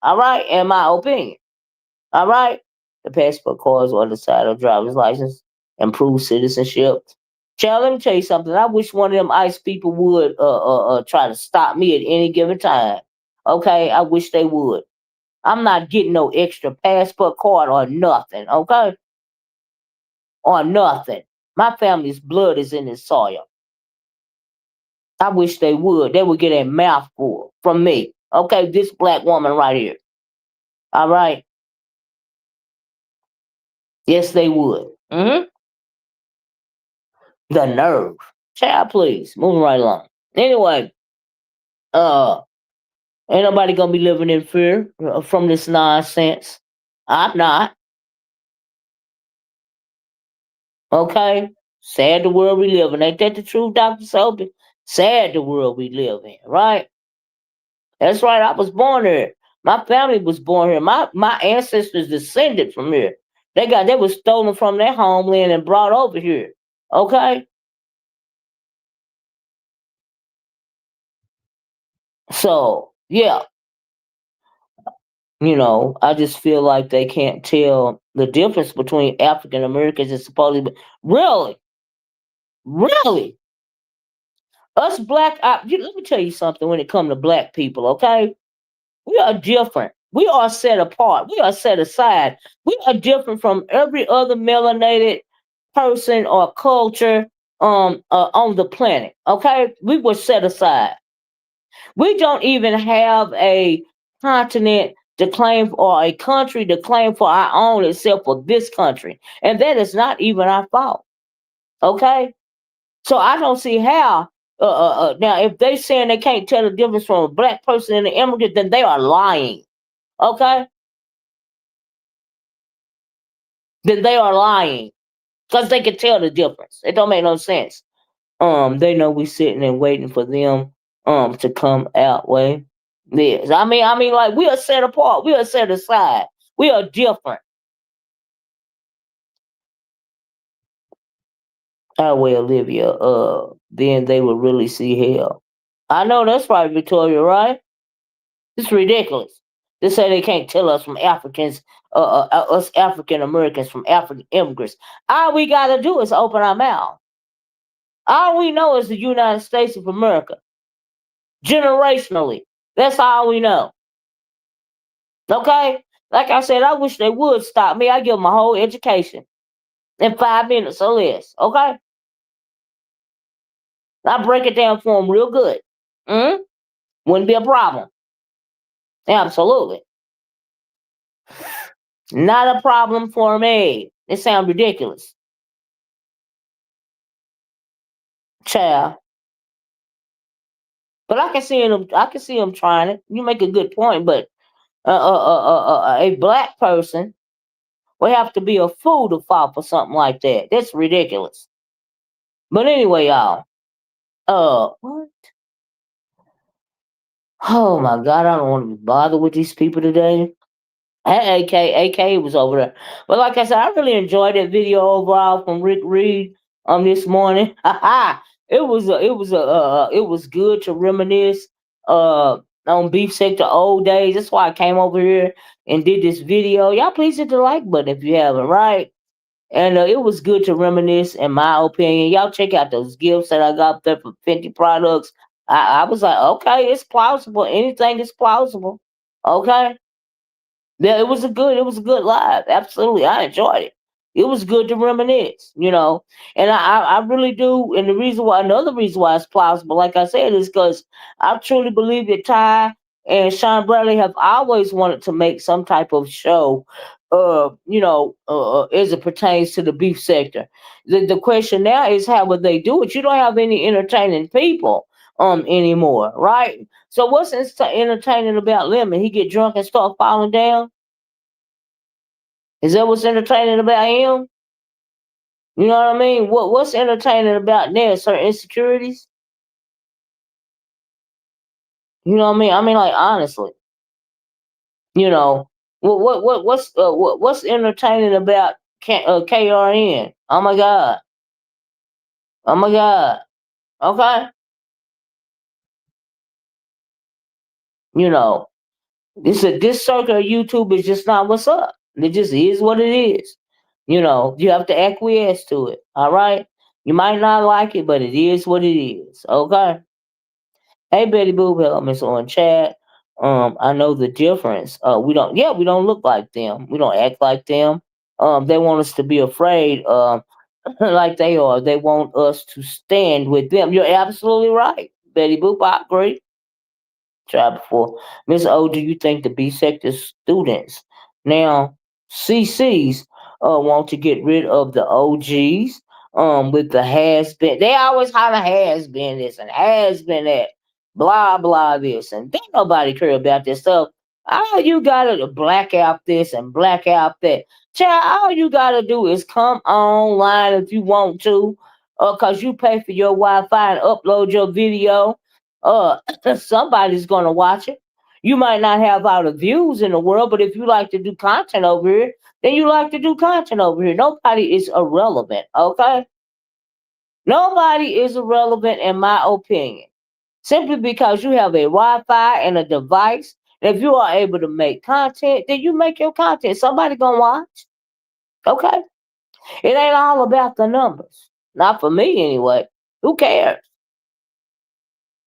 All right, in my opinion. All right, the passport cards on the side of driver's license improve citizenship. Child, let me tell you something. I wish one of them ICE people would try to stop me at any given time. Okay, I wish they would. I'm not getting no extra passport card or nothing. Okay, or nothing. My family's blood is in this soil. I wish they would. They would get a mouthful from me. Okay, this black woman right here. All right. Yes, they would. The nerve. Child, please. Moving right along. Anyway, uh, ain't nobody gonna be living in fear from this nonsense. I'm not. Okay? Sad the world we live in. Ain't that the truth, Dr. Sophie? Sad the world we live in, right? That's right. I was born here. My family was born here. My ancestors descended from here. They was stolen from their homeland and brought over here. Okay? So yeah, I just feel like they can't tell the difference between African Americans and supposedly really, really. Us black let me tell you something when it comes to black people, okay? We are different. We are set apart. We are set aside. We are different from every other melanated person or culture on the planet. Okay? We were set aside. We don't even have a continent to claim or a country to claim for our own except for this country. And that is not even our fault. Okay? So I don't see how. Now, if they saying they can't tell the difference from a black person and an immigrant, then they are lying. Okay? Then they are lying because they can tell the difference. It don't make no sense. They know we sitting and waiting for them to come out way. Yes, I mean, like we are set apart. We are set aside. We are different. Our way, Olivia. Then they would really see hell. I know that's right, Victoria. Right? It's ridiculous. They say they can't tell us from Africans, us African Americans from African immigrants. All we gotta do is open our mouth. All we know is the United States of America. Generationally. That's all we know. Okay? Like I said, I wish they would stop me. I give them my whole education in 5 minutes or less. Okay? I break it down for them real good. Mm? Wouldn't be a problem. Absolutely. Not a problem for me. It sounds ridiculous. Child. But I can see them. I can see them trying it. You make a good point, but a black person would have to be a fool to fall for something like that. That's ridiculous. But anyway, y'all. What? Oh my God, I don't want to be bothered with these people today. AK was over there. But like I said, I really enjoyed that video overall from Rick Reed this morning. It was good to reminisce on Beef Sector old days. That's why I came over here and did this video. Y'all please hit the like button if you haven't, right? And it was good to reminisce, in my opinion. Y'all check out those gifts that I got there for 50 products. I was like, okay, it's plausible. Anything is plausible. Okay. Yeah, it was a good live. Absolutely. I enjoyed it. It was good to reminisce. And I really do. And another reason why it's plausible, like I said, is because I truly believe that Ty and Sean Bradley have always wanted to make some type of show, as it pertains to the beef sector. The question now is how would they do it? You don't have any entertaining people anymore, right? So what's entertaining about Lemon? He get drunk and start falling down? Is that what's entertaining about him? You know what I mean? What's entertaining about Ness? Her insecurities? You know what I mean? I mean, like honestly, you know, what's entertaining about KRN? Oh my God! Oh my God! Okay, you know. This circle of YouTube is just not what's up. It just is what it is. You have to acquiesce to it. All right. You might not like it, but it is what it is. Okay. Hey Betty Boop, hello Miss on chat. I know the difference. We don't look like them. We don't act like them. They want us to be afraid, like they are. They want us to stand with them. You're absolutely right, Betty Boop. I agree. Tried before. Miss O, do you think the B sector students now CCs want to get rid of the OGs with the has been? They always holler has been this and has been that, blah blah this, and don't nobody care about this stuff. All you gotta black out this and black out that. Child, all you gotta do is come online if you want to, cause you pay for your Wi-Fi and upload your video. Uh, somebody's gonna watch it. You might not have all the views in the world, but if you like to do content over here, then you like to do content over here. Nobody is irrelevant, okay? Nobody is irrelevant in my opinion. Simply because you have a Wi-Fi and a device, if you are able to make content, then you make your content. Somebody gonna watch, okay? It ain't all about the numbers. Not for me anyway. Who cares?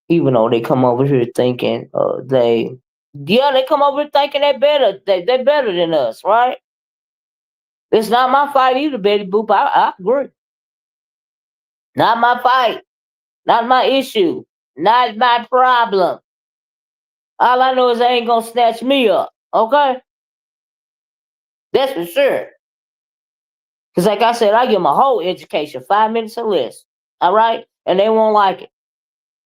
Even though they come over here thinking they come over here thinking they better than us, right? It's not my fight either, Betty Boop. I agree. Not my fight, not my issue, not my problem. All I know is they ain't gonna snatch me up, okay? That's for sure. Cause like I said, I give them a whole education, 5 minutes or less, all right? And they won't like it.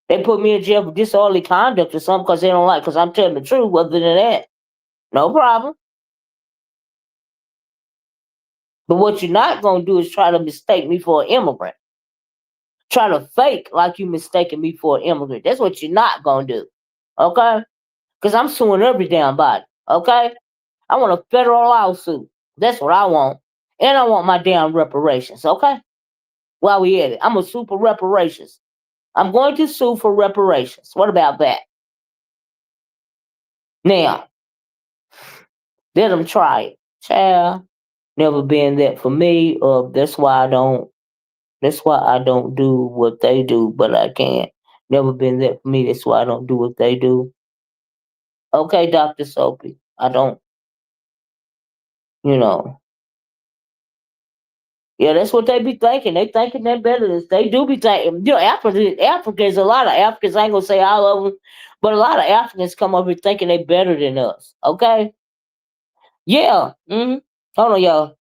They put me in jail for disorderly conduct or something because they don't like, because I'm telling the truth. Other than that, no problem. But what you're not gonna do is try to mistake me for an immigrant. Try to fake like you mistaken me for an immigrant. That's what you're not gonna do. Okay? Because I'm suing every damn body. Okay? I want a federal lawsuit. That's what I want. And I want my damn reparations. Okay? While we at it, I'm gonna sue for reparations. I'm going to sue for reparations. What about that? Now, let them try it. Child, never been that for me. That's why I don't do what they do, but I can't. Never been that for me. That's why I don't do what they do. Okay, Dr. Soapy. I don't, you know. Yeah, that's what they be thinking. They thinking they're better than us. They do be thinking. Africans, a lot of Africans, I ain't gonna say all of them, but a lot of Africans come over here thinking they better than us. Okay? Yeah. Hold on, y'all.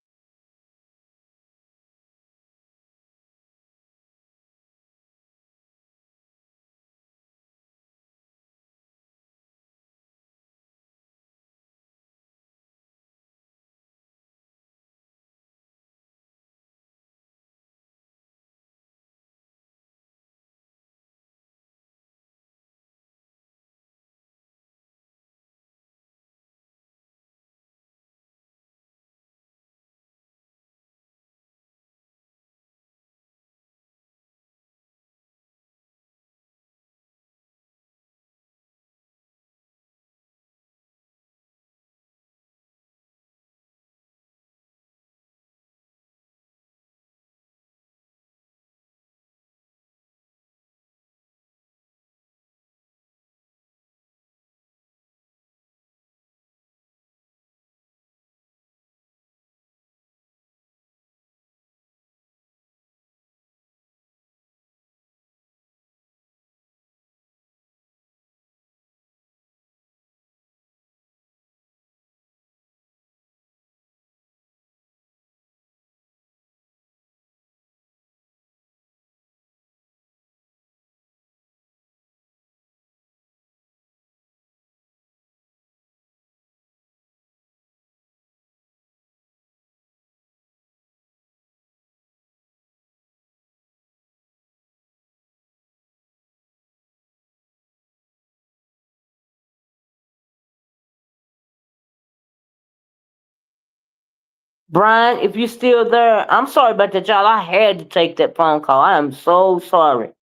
Brian, if you're still there, I'm sorry about that, y'all. I had to take that phone call. I am so sorry.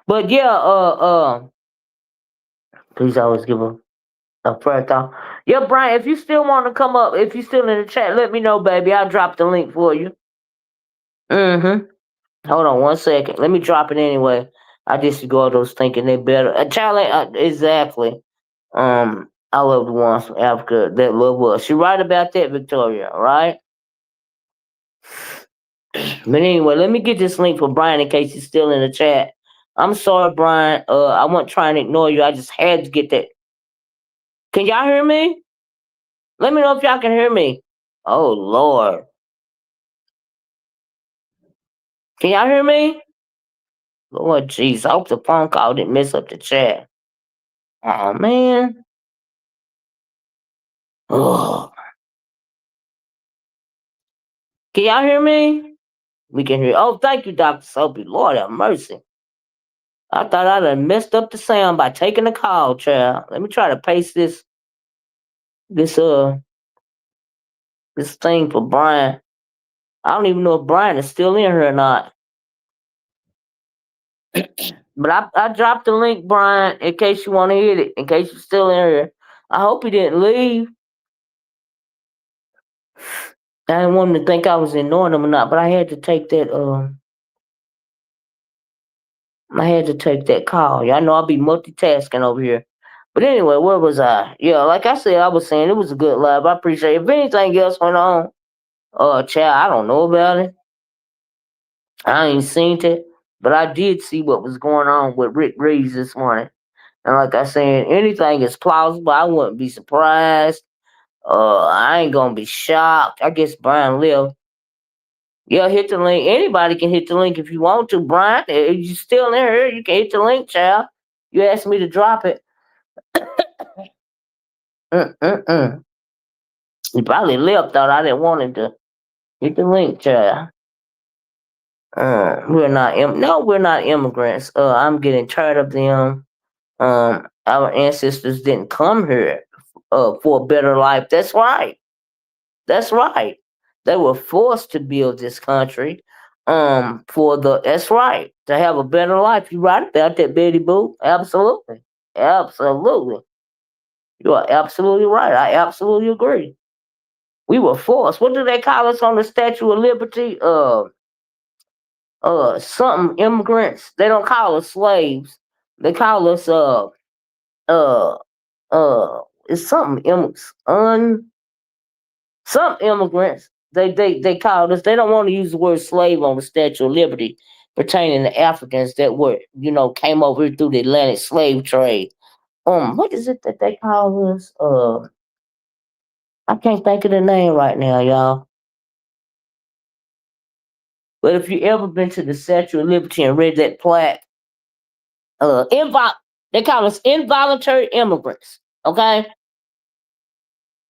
But yeah, please always give a A prayer thought. Yeah, Brian, if you still want to come up, if you still in the chat, let me know, baby. I'll drop the link for you. Mm-hmm. Hold on 1 second. Let me drop it anyway. I disregard those thinking they better. Child, exactly. I love the ones from Africa that love us. You're right about that, Victoria, right? But anyway, let me get this link for Brian in case he's still in the chat. I'm sorry, Brian. I wasn't trying to ignore you. I just had to get that. Can y'all hear me? Let me know if y'all can hear me. Oh Lord. Can y'all hear me? Lord jeez. I hope the phone call didn't mess up the chat. Oh man. Ugh. Can y'all hear me? We can hear. Oh, thank you, Dr. Soapy. Lord have mercy. I thought I'd have messed up the sound by taking the call, child. Let me try to paste this this thing for Brian. I don't even know if Brian is still in here or not. But I dropped the link, Brian, in case you want to hit it, in case you're still in here. I hope he didn't leave. I didn't want him to think I was ignoring him or not, but I had to take that call. Y'all know I'll be multitasking over here. But anyway, where was I? Yeah, like I said, I was saying it was a good live. I appreciate it. If anything else went on, child, I don't know about it. I ain't seen it. But I did see what was going on with Rick Reeves this morning. And like I said, anything is plausible. I wouldn't be surprised. I ain't gonna be shocked. I guess Brian left. Yeah, hit the link. Anybody can hit the link if you want to, Brian. If you still in here, you can hit the link, child. You asked me to drop it. Mm-mm-mm. He probably left, thought I didn't want him to hit the link, child. We're not immigrants. I'm getting tired of them. Our ancestors didn't come here for a better life. That's right. That's right. They were forced to build this country. That's right, to have a better life. You're right about that, Betty Boo. Absolutely. Absolutely. You are absolutely right. I absolutely agree. We were forced. What do they call us on the Statue of Liberty? Something immigrants. They don't call us slaves. They call us uh it's something some immigrants. They called us. They don't want to use the word slave on the Statue of Liberty pertaining to Africans that were, came over here through the Atlantic slave trade. What is it that they call us? I can't think of the name right now, y'all. But if you ever been to the Statue of Liberty and read that plaque, they call us involuntary immigrants. Okay,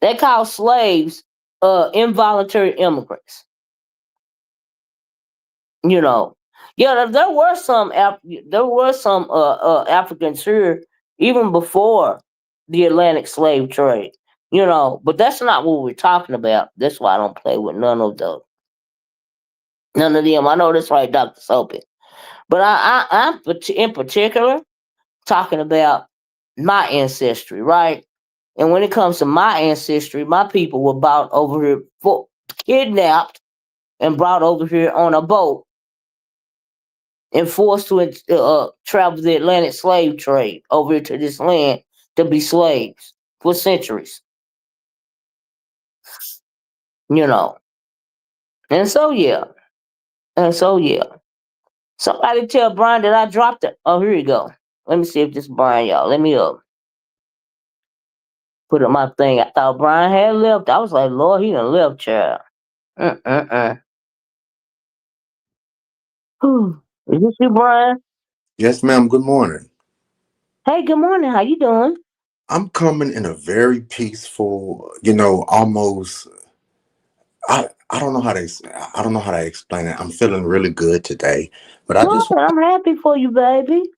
they call slaves involuntary immigrants. You know, yeah, there were some Africans here even before the Atlantic slave trade. But that's not what we're talking about. That's why I don't play with none of them. I know that's right, Dr. Soapy. But I'm in particular talking about my ancestry, right? And when it comes to my ancestry, my people were brought over here, kidnapped, and brought over here on a boat and forced to travel the Atlantic slave trade over here to this land to be slaves for centuries. You know, and so yeah, and so yeah. Somebody tell Brian that I dropped it. Oh, here you go. Let me see if this Brian, y'all. Let me put up my thing. I thought Brian had left. I was like, Lord, he done left, child. Uh. Is this you, Brian? Yes, ma'am. Good morning. Hey, good morning. How you doing? I'm coming in a very peaceful, almost. I don't know how to I don't know how to explain it. I'm feeling really good today, but I just Good. I'm happy for you, baby.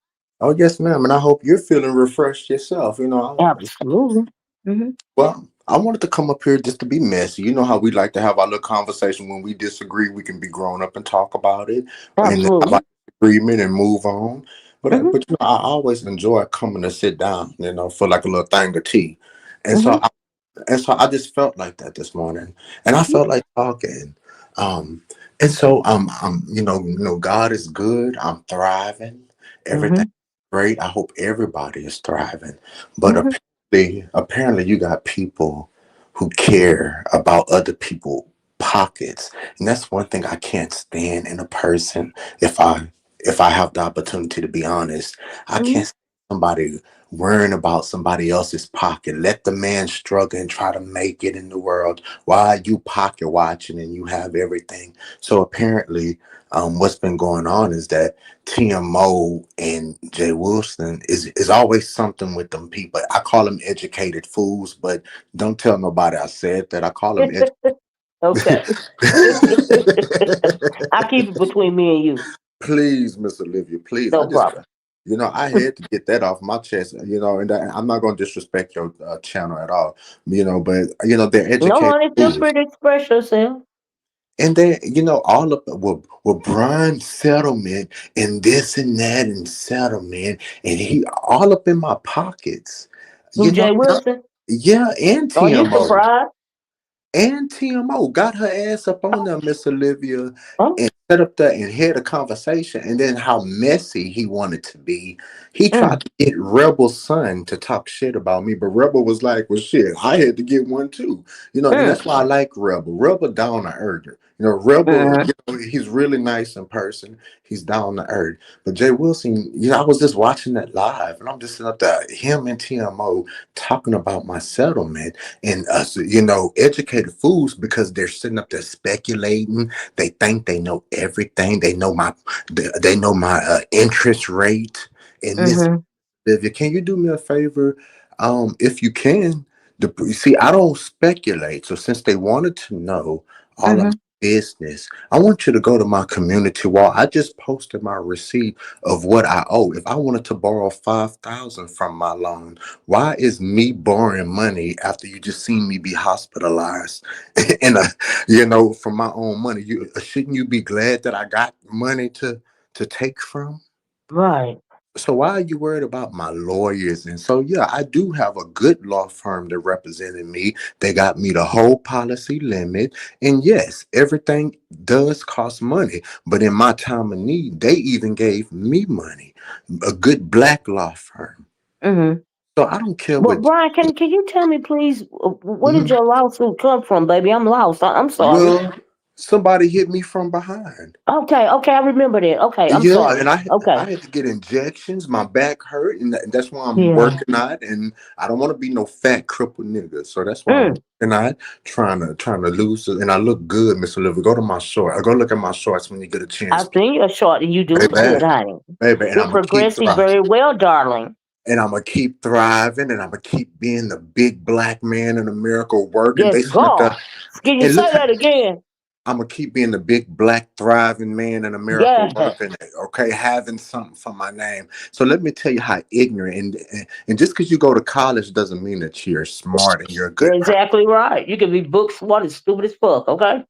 oh yes, ma'am, and I hope you're feeling refreshed yourself. Absolutely. Hmm. Well, I wanted to come up here just to be messy. You know how we like to have our little conversation when we disagree. We can be grown up and talk about it, and then have our Absolutely. agreement and move on. But Hmm. I always enjoy coming to sit down. For like a little thing of tea. And so Mm-hmm. I just felt like that this morning, and I felt like talking. Um, and so God is good. I'm thriving. Everything Mm-hmm. great. I hope everybody is thriving. But Mm-hmm. apparently, you got people who care about other people pockets, and that's one thing I can't stand in a person. If I have the opportunity to be honest, I Mm-hmm. can't stand somebody worrying about somebody else's pocket. Let the man struggle and try to make it in the world while you pocket watching and you have everything. So apparently, what's been going on is that TMO and Jay Wilson is always something with them people. I call them educated fools, but don't tell nobody I said that. I call them Okay. I keep it between me and you. Please, Miss Olivia, please. No problem. I had to get that off my chest, and I'm not going to disrespect your channel at all, but, they're No, educated honey, feel free fools. to express yourself. And they, all of with Brian settlement and this and that and settlement, and he all up in my pockets, Who, you know, Jay Wilson? yeah, and Are you TMO. surprised? And TMO got her ass up on there, Miss Olivia, Oh, and set up there and had a conversation. And then how messy he wanted to be. He tried mm, to get Rebel's son to talk shit about me, but Rebel was like, well, shit, I had to get one too. And mm, that's why I like Rebel. Rebel down to earth. Rebel, mm, he's really nice in person. He's down to earth. But Jay Wilson, I was just watching that live, and I'm just sitting up there, him and TMO talking about my settlement and us, educated fools because they're sitting up there speculating. They think they know everything. They know my interest rate in this. mm-hmm, Olivia, can you do me a favor? If you can, see, I don't speculate. So since they wanted to know all of my mm-hmm. business, I want you to go to my community wall. I just posted my receipt of what I owe. If I wanted to borrow 5,000 from my loan, why is me borrowing money after you just seen me be hospitalized and from my own money? You shouldn't you be glad that I got money to take from? Right. So why are you worried about my lawyers? And so yeah, I do have a good law firm that represented me. They got me the whole policy limit. And yes, everything does cost money. But in my time of need, they even gave me money. A good black law firm. Mm-hmm. So I don't care But what. Brian, can you tell me, please, where did Mhm. your lawsuit come from, baby? I'm lost. I'm sorry. Well, somebody hit me from behind. Okay, okay, I remember that. Okay, I'm Yeah, sorry. and I Okay. had to get injections. My back hurt, and that's why I'm Yeah. working on it. And I don't want to be no fat crippled nigga, so that's why I'm Mm, working on it, trying to lose it. And I look good, Miss Olivia. Go to my short. I go look at my shorts when you get a I chance, seen your short and you do look good, baby, honey. baby. And You're I'm gonna keep progressing thriving. very well, darling. And I'm gonna keep thriving, and I'm gonna keep being the big black man in America working. Yes, They sent up God. there, Can you and say look. that again? I'm gonna keep being the big black thriving man in America Yeah. working, okay, having something for my name. So let me tell you how ignorant and just because you go to college doesn't mean that you're smart and you're a You're good person. exactly right. You can be book smart and stupid as fuck, okay?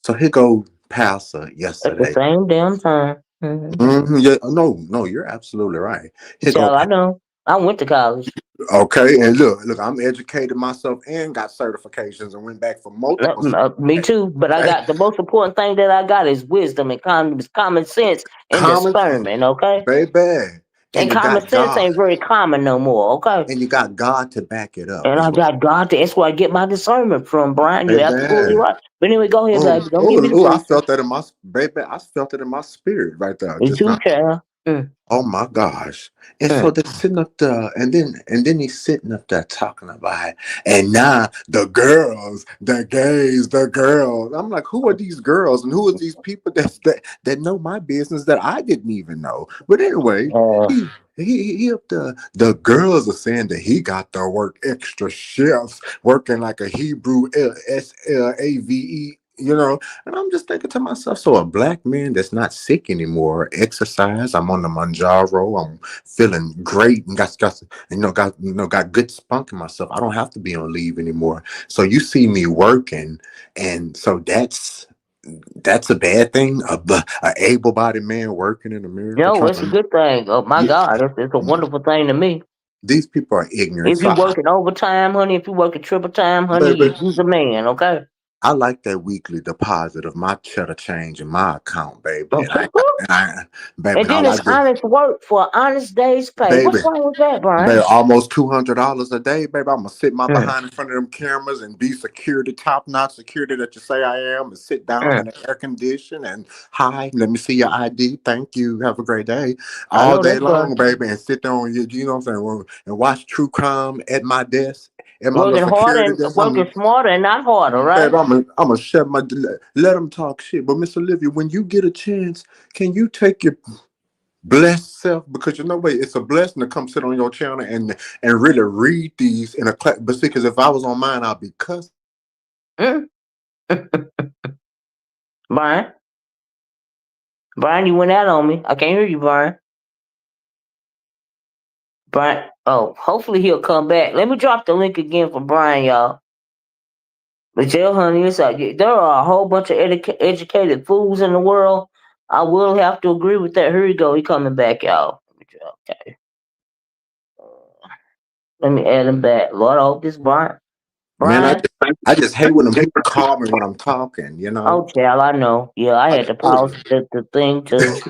So here go Pastor At the yesterday. same damn time. Mm-hmm. Yeah, no, you're absolutely right. Here go Child, I know. I went to college. okay, and look, I'm educated myself and got certifications and went back for multiple Me certifications. too. But I Okay, got the most important thing that I got is wisdom and common sense and common discernment, okay? baby, And and you common got sense God, ain't very common no more, okay? and you got God to back it up And as I well, got God to, that's where I get my discernment from, Brian. You're absolutely baby. right. But anyway, go ahead, Oh, baby. Don't give me the oh, I preaching. felt that in my baby. I felt it in my spirit right there, Me just too, now. child. Mm, Oh my gosh! And so mm. they're sitting up there, and then he's sitting up there talking about it. And now the girls, the gays, the girls. I'm like, who are these girls, and who are these people that know my business that I didn't even know? But anyway, Uh, he up there. The girls are saying that he got to work extra shifts, working like a Hebrew SLAVE. And I'm just thinking to myself, so a black man that's not sick anymore, exercise, I'm on the Manjaro, I'm feeling great and got good spunk in myself. I don't have to be on leave anymore. So you see me working, and so that's a bad thing. A able-bodied man working in America no, trying it's a to good thing. Oh my yeah, God, it's a wonderful thing to me. these people are ignorant. If So you working overtime, honey, if you working triple time, honey, baby, you's a man, okay? I like that weekly deposit of my cheddar change in my account, baby. Baby, And and then all I it's just, honest work for an honest day's pay. baby, What's wrong with that, baby, Brian? almost $200 a day, baby. I'm gonna sit my Mm, behind in front of them cameras and be security, top notch security that you say I am, and sit down mm. in the air condition and hi, let me see your ID. Thank you. Have a great day. I All know day that's right. long, baby, and sit there on you know what I'm saying, and watch true crime at my desk, at my little Working harder security and desk. working smarter and not harder, right? Baby, I'm gonna shut my let them talk shit. But Miss Olivia, when you get a chance, can you take your blessed self, because you know what, it's a blessing to come sit on your channel and really read these in a class. But see, because if I was on mine, I'd be cussing. Mm. Brian, Brian, you went out on me. I can't hear you, Brian. Brian, oh, hopefully he'll come back. Let me drop the link again for Brian, y'all. But yeah, honey, it's like there are a whole bunch of educated fools in the world. I will have to agree with that. Here you go. He coming back, y'all. Okay. Let me add him back. Lord, I hope this Brian. Man, Brian. I just hate when them people call me when I'm talking. You know. Oh, child, I know. Yeah, I I, had to pause the thing too.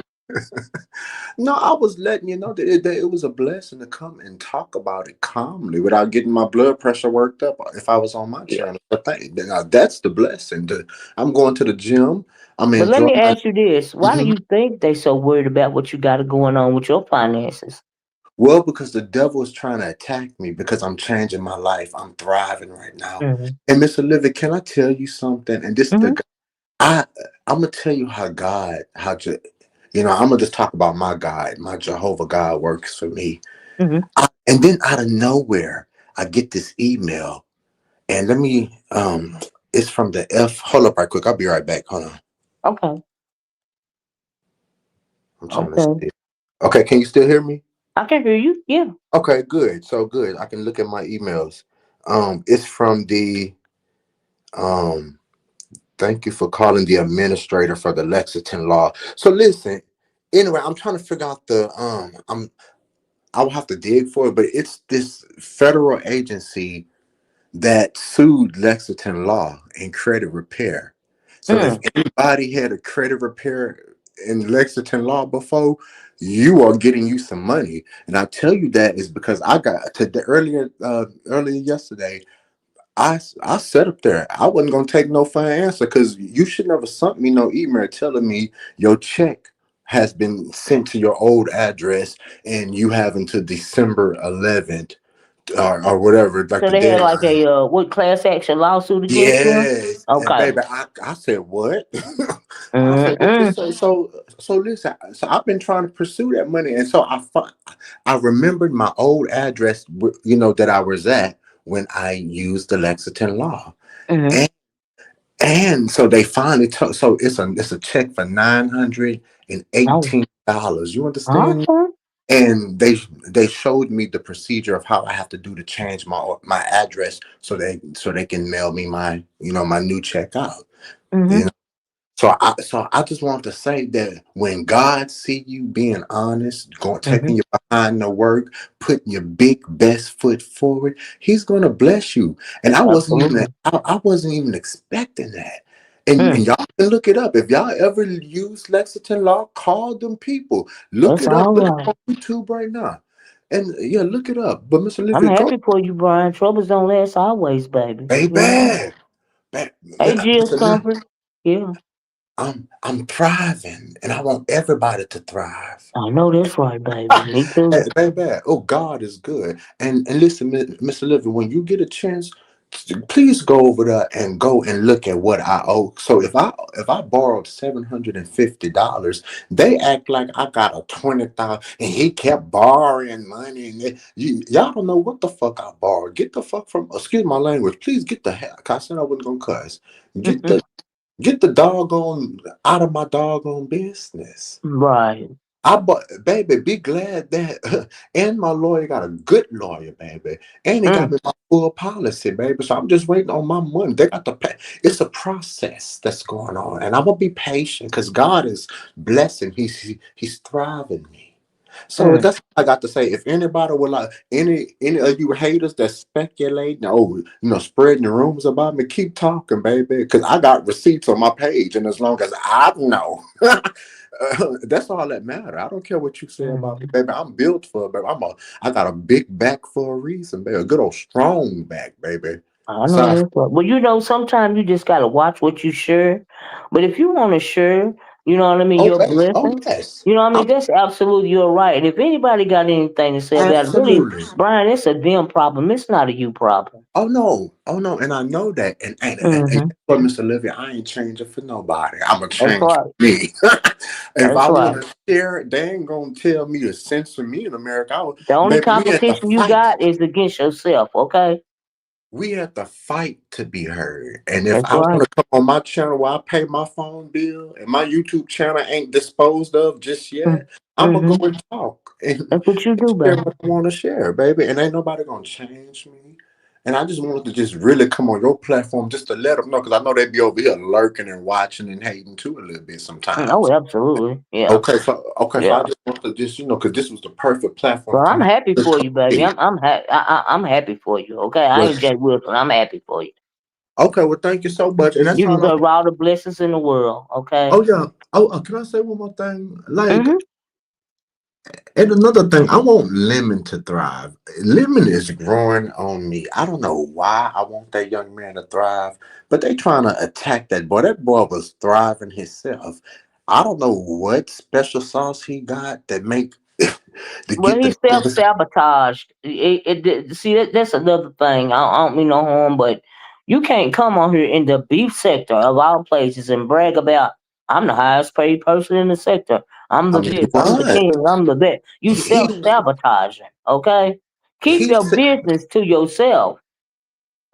no, I was letting you know that it was a blessing to come and talk about it calmly without getting my blood pressure worked up. If I was on my Yeah. channel, but that's the blessing. I'm going to the gym. I'm But let enjoying me my. ask you this. Why do Mhm. you think they so worried about what you got going on with your finances? Well, because the devil is trying to attack me because I'm changing my life. I'm thriving right now. Mm-hmm. And Miss Olivia, can I tell you something? And this Mm-hmm. the I I'm gonna tell you how God, I'm gonna just talk about my God, my Jehovah God works for me. Mm-hmm. And then out of nowhere, I get this email, and let me it's from the F. Hold up right quick. I'll be right back. Hold on. Okay. I'm trying to Okay. see. Okay, can you still hear me? I can hear you. Yeah. Okay, good. So good. I can look at my emails. It's from the um thank you for calling the administrator for the Lexington law. So listen, anyway, I'm trying to figure out I will have to dig for it, but it's this federal agency that sued Lexington Law in credit repair. So if Mm. anybody had a credit repair in Lexington Law before, you are getting you some money. And I tell you that is because I got to the earlier yesterday. I sat up there. I wasn't gonna take no for an answer because you should never sent me no email telling me your check has been sent to your old address and you have until December 11th or whatever, like So the they had like deadline. a what class action lawsuit against them? Yes, and Okay. baby, I said what? I said what you Mm-mm. say? So listen. So I've been trying to pursue that money, and so I remembered my old address, that I was at when I used the Lexington Law, Mm-hmm. and so they finally took. So it's a check for Oh, $918. You understand? awesome. And they showed me the procedure of how I have to do to change my address so they can mail me my new check out. You Mm-hmm. know, so I just want to say that when God see you being honest, going Mm-hmm. taking you behind the work, putting your big best foot forward, He's gonna bless you. And Absolutely. I wasn't even expecting that. And Mm. y'all can look it up. If y'all ever use Lexington Law, call them people. Look That's it up. all Look it right. on YouTube right now. And yeah, look it up. But Miss I'm Olivia, go, happy for you, Brian. Troubles don't last always, baby. You know. baby. Hey, Miss Jill's Olivia, comfort. Yeah. I'm thriving, and I want everybody to thrive. I know that's right, baby. Me Hey, too. baby, oh, God is good. And listen, Miss Olivia, when you get a chance, please go over there and go and look at what I owe. So if I borrowed $750, they act like I got a 20,000, and he kept borrowing money. And y'all don't know what the fuck I borrowed. Get the fuck from. Excuse my language. Please get the hell. 'Cause I said I wasn't gonna cuss. Get the get the doggone out of my doggone business. Right. Baby, be glad that, and my lawyer got a good lawyer, baby, and he got Mm. me my full policy, baby. So I'm just waiting on my money. They got to pay. It's a process that's going on, and I'm gonna be patient because God is blessing. He's thriving me. So Mm. that's what I got to say. If anybody would like any of you haters that speculate, spreading the rumors about me, keep talking, baby, because I got receipts on my page, and as long as I know, that's all that matter. I don't care what you say about me, Mm. baby. I'm built for it, baby. I got a big back for a reason, baby. A good old strong back, baby. I know So, that's right. Well, sometimes you just gotta watch what you share. But if you want to share, oh, your oh blessing. yes, That's absolutely you're right. And if anybody got anything to say about it, really, absolutely. Brian, it's a them problem. It's not a you problem. Oh no, and I know that, and Mm-hmm. for Miss Olivia, I ain't changing for nobody. I'm gonna That's change for right. me. If That's I want right. to share it, they ain't gonna tell me to censor me in America. The only Baby, competition you got is against yourself. Okay. we have to fight to be heard. And if That's I want right. to come on my channel where I pay my phone bill and my YouTube channel ain't disposed of just yet, I'm gonna Mm-hmm. go and talk and That's what you do, share baby. what I want to share, baby. And ain't nobody gonna change me. And I just wanted to just really come on your platform just to let them know, because I know they be over here lurking and watching and hating too a little bit Oh, sometimes. absolutely. Yeah. So I Yeah. just want to just because this was the perfect platform Well, for I'm me. happy Just for come you, baby. here. I'm happy for you. Okay. I Well, ain't Jay Wilson. I'm happy for you. okay, well, thank you so much, and that's You all I. deserve all the blessings in the world. Okay. Oh yeah. Can I say one more thing? Like, Mm-hmm. and another thing, I want Lemon to thrive. Lemon is growing on me. I don't know why I want that young man to thrive, but they trying to attack that boy. That boy was thriving himself. I don't know what special sauce he got that make to Well, get he the self numbers. sabotaged. See, that's another thing. I don't mean no harm, but you can't come on here in the beef sector of all places and brag about I'm the highest paid person in the sector. I'm I the mean, he this. I'm the was. king. I'm the that. You self He sabotaging. Okay, keep he your business to yourself.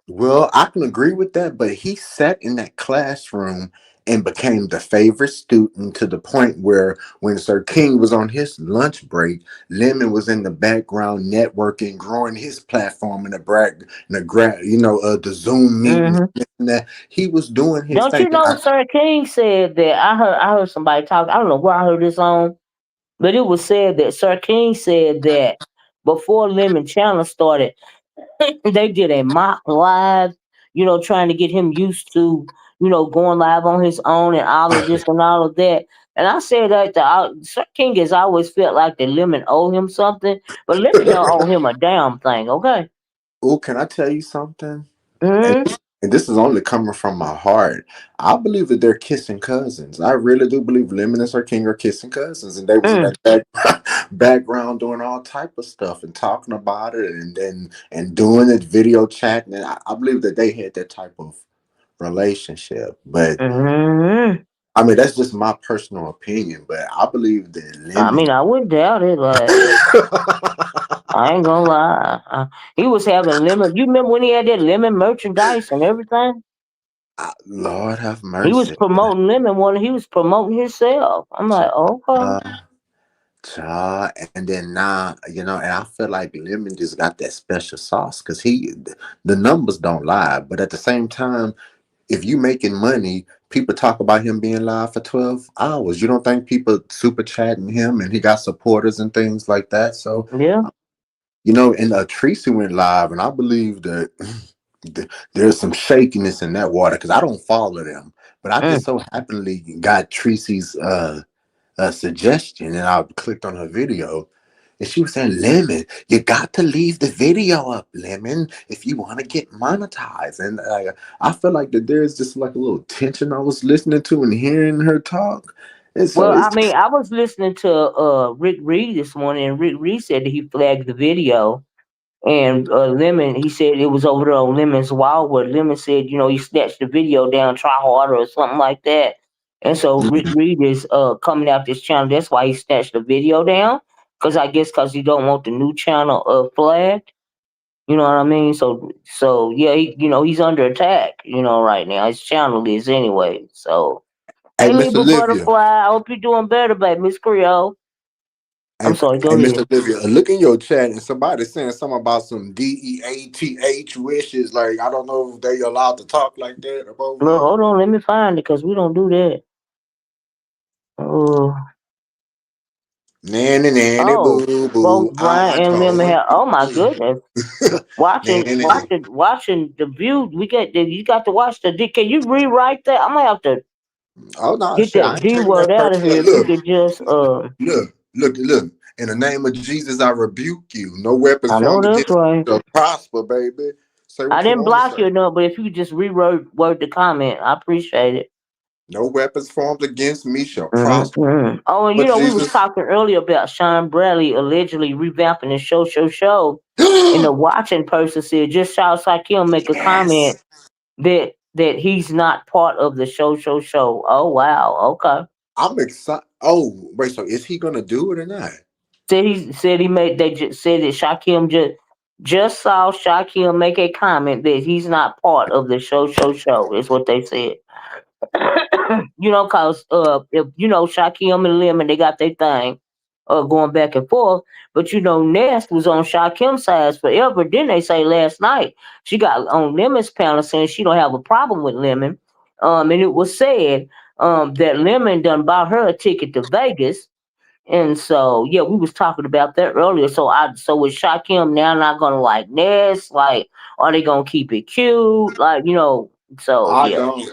Well, I can agree with that, but he sat in that classroom and became the favorite student to the point where when Sir King was on his lunch break, Lemon was in the background networking, growing his platform in the Zoom meetings. Hmm. And that he was doing his Don't thing. you know Sir King said that I heard somebody talk. I don't know where I heard this on. But it was said that Sir King said that before Lemon Channel started, they did a mock live, trying to get him used to, going live on his own and all of this and all of that. And I said that Sir King has always felt like the Lemon owe him something, but Lemon don't owe him a damn thing, okay? Oh, can I tell you something? and, Mm-hmm. and this is only coming from my heart. I believe that they're kissing cousins. I really do believe Lemon and Sir King are kissing cousins, and they was in Mm, that background doing all type of stuff and talking about it, and doing it, video chatting. And I believe that they had that type of relationship. But mm-hmm. I mean, that's just my personal opinion. But I believe that I Lemon. mean, I wouldn't doubt it. Like, I ain't gonna lie. He was having lemon. You remember when he had that lemon merchandise and everything? Lord have He was mercy. promoting lemon one. He was promoting himself. I'm like, okay. Uh, and then now, and I feel like Lemon just got that special sauce because the numbers don't lie. But at the same time, if you making money, people talk about him being live for 12 hours. You don't think people super chatting him and he got supporters and things like that? So, Yeah. and Tracy went live, and I believe that there's some shakiness in that water because I don't follow them. But I Mm. just so happily got Tracy's a suggestion, and I clicked on her video, and she was saying, "Lemon, you got to leave the video up, Lemon, if you want to get monetized." And I feel like that there's just like a little tension I was listening to and hearing her talk, and so Well, I it's mean, I was listening to Rick Reed this morning, and Rick Reed said that he flagged the video. And Lemon, he said it was over there on Lemon's wall where Lemon said, he snatched the video down, try harder or something like that. And so Rick Mhm. Reed is coming out this channel. That's why he snatched the video down. Because I guess because he don't want the new channel flagged. You know what I mean? So yeah, he's under attack, right now. His channel is anyway. So Hey, hey Miss Libra Olivia. Butterfly, I hope you're doing better, baby. Miss Creole. Hey, I'm sorry, hey, go Miss ahead. Olivia, look in your chat, and somebody's saying something about some DEATH wishes. Like, I don't know if they allowed to talk like that up over Look, there. hold on, let me find it because we don't do that. Oh, Nanny, nanny, Oh, boo, both boo. I Brian and Lemon told have. Oh my goodness! nanny. Watching the view. You got to watch the D. Can you rewrite that? I'm gonna have to Oh no, get shit, I that ain't D taking word that out of personal. here. If you Look, could just look. In the name of Jesus, I rebuke you. No weapons I know formed that's against right. you shall prosper, baby. Say I what you didn't want to block say. you enough, but if you could just reword word the comment, I appreciate it. No weapons formed against me shall prosper. Mhm. Oh, and But we was Jesus, talking earlier about Sean Bradley allegedly revamping the show, and the watching person said just shouts like him make a comment yes, that he's not part of the show. Oh wow, okay. I'm excited. Oh, wait, so is he gonna do it or not? Said he made they just said that Shaquem just saw Shaquem make a comment that he's not part of the show. Is what they said. Cause if Shaquem and Lemon they got their thing going back and forth, but Nest was on Shakim's side forever. Didn't they say last night she got on Lemon's panel saying she don't have a problem with Lemon, and it was said that Lemon done bought her a ticket to Vegas. And so, yeah, we was talking about that earlier. So is Shakim now not gonna like Ness? Like, are they gonna keep it cute? Like, so I yeah. don't.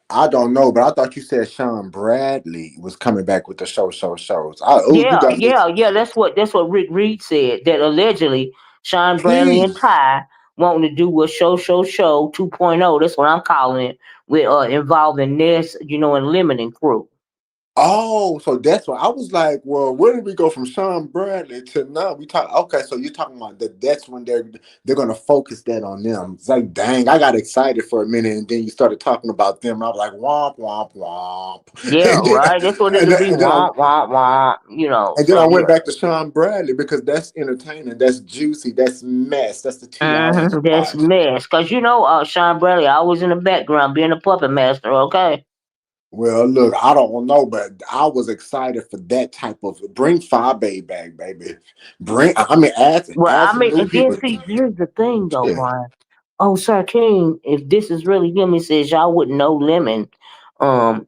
I don't know, but I thought you said Sean Bradley was coming back with the shows. Oh, you Yeah, got me. yeah, yeah. That's what Rick Reed said. That allegedly Sean Bradley and Peace. Ty wanting to do a show 2.0. That's what I'm calling it, with involving Ness, and Lemon and crew. Oh, so that's why I was like, well, where did we go from Sean Bradley to now? We talk. Okay, so you're talking about that. That's when they're gonna focus that on them. It's like, dang, I got excited for a minute, and then you started talking about them. I was like, womp womp womp, Yeah, and then right. That's what and it'll then, be. and then I Womp womp womp. and then I So went yeah. back to Sean Bradley because that's entertaining, that's juicy, that's mess, that's the tea I like to That's watch. mess. Cause Sean Bradley always in the background being a puppet master, okay? Well, look, I don't know, but I was excited for that type of bring Fabe back, baby. Bring, I mean, Well, add I some mean, new and then people. see, here's the thing though, Shit. Brian. Oh, Sir King, if this is really him, he says y'all wouldn't know Lemon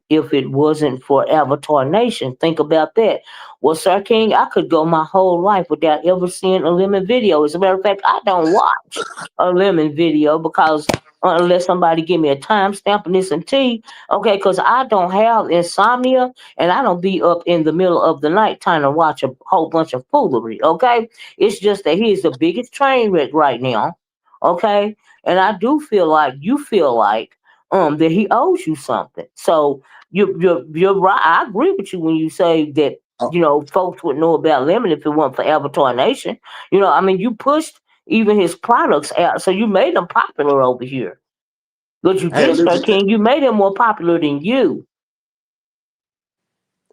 if it wasn't for Avatar Nation. Think about that. Well, Sir King, I could go my whole life without ever seeing a Lemon video. As a matter of fact, I don't watch a Lemon video because unless somebody give me a timestamp and this and tea, okay, because I don't have insomnia and I don't be up in the middle of the night trying to watch a whole bunch of foolery, okay? It's just that he is the biggest train wreck right now, okay? And I do feel like you feel like that he owes you something. So you're right. I agree with you when you say that Oh, folks would know about Lemon if it weren't for Avatar Nation. I mean, you pushed even his products out, so you made them popular over here. But you hey, did, Sir Olivia, King. You made him more popular than you.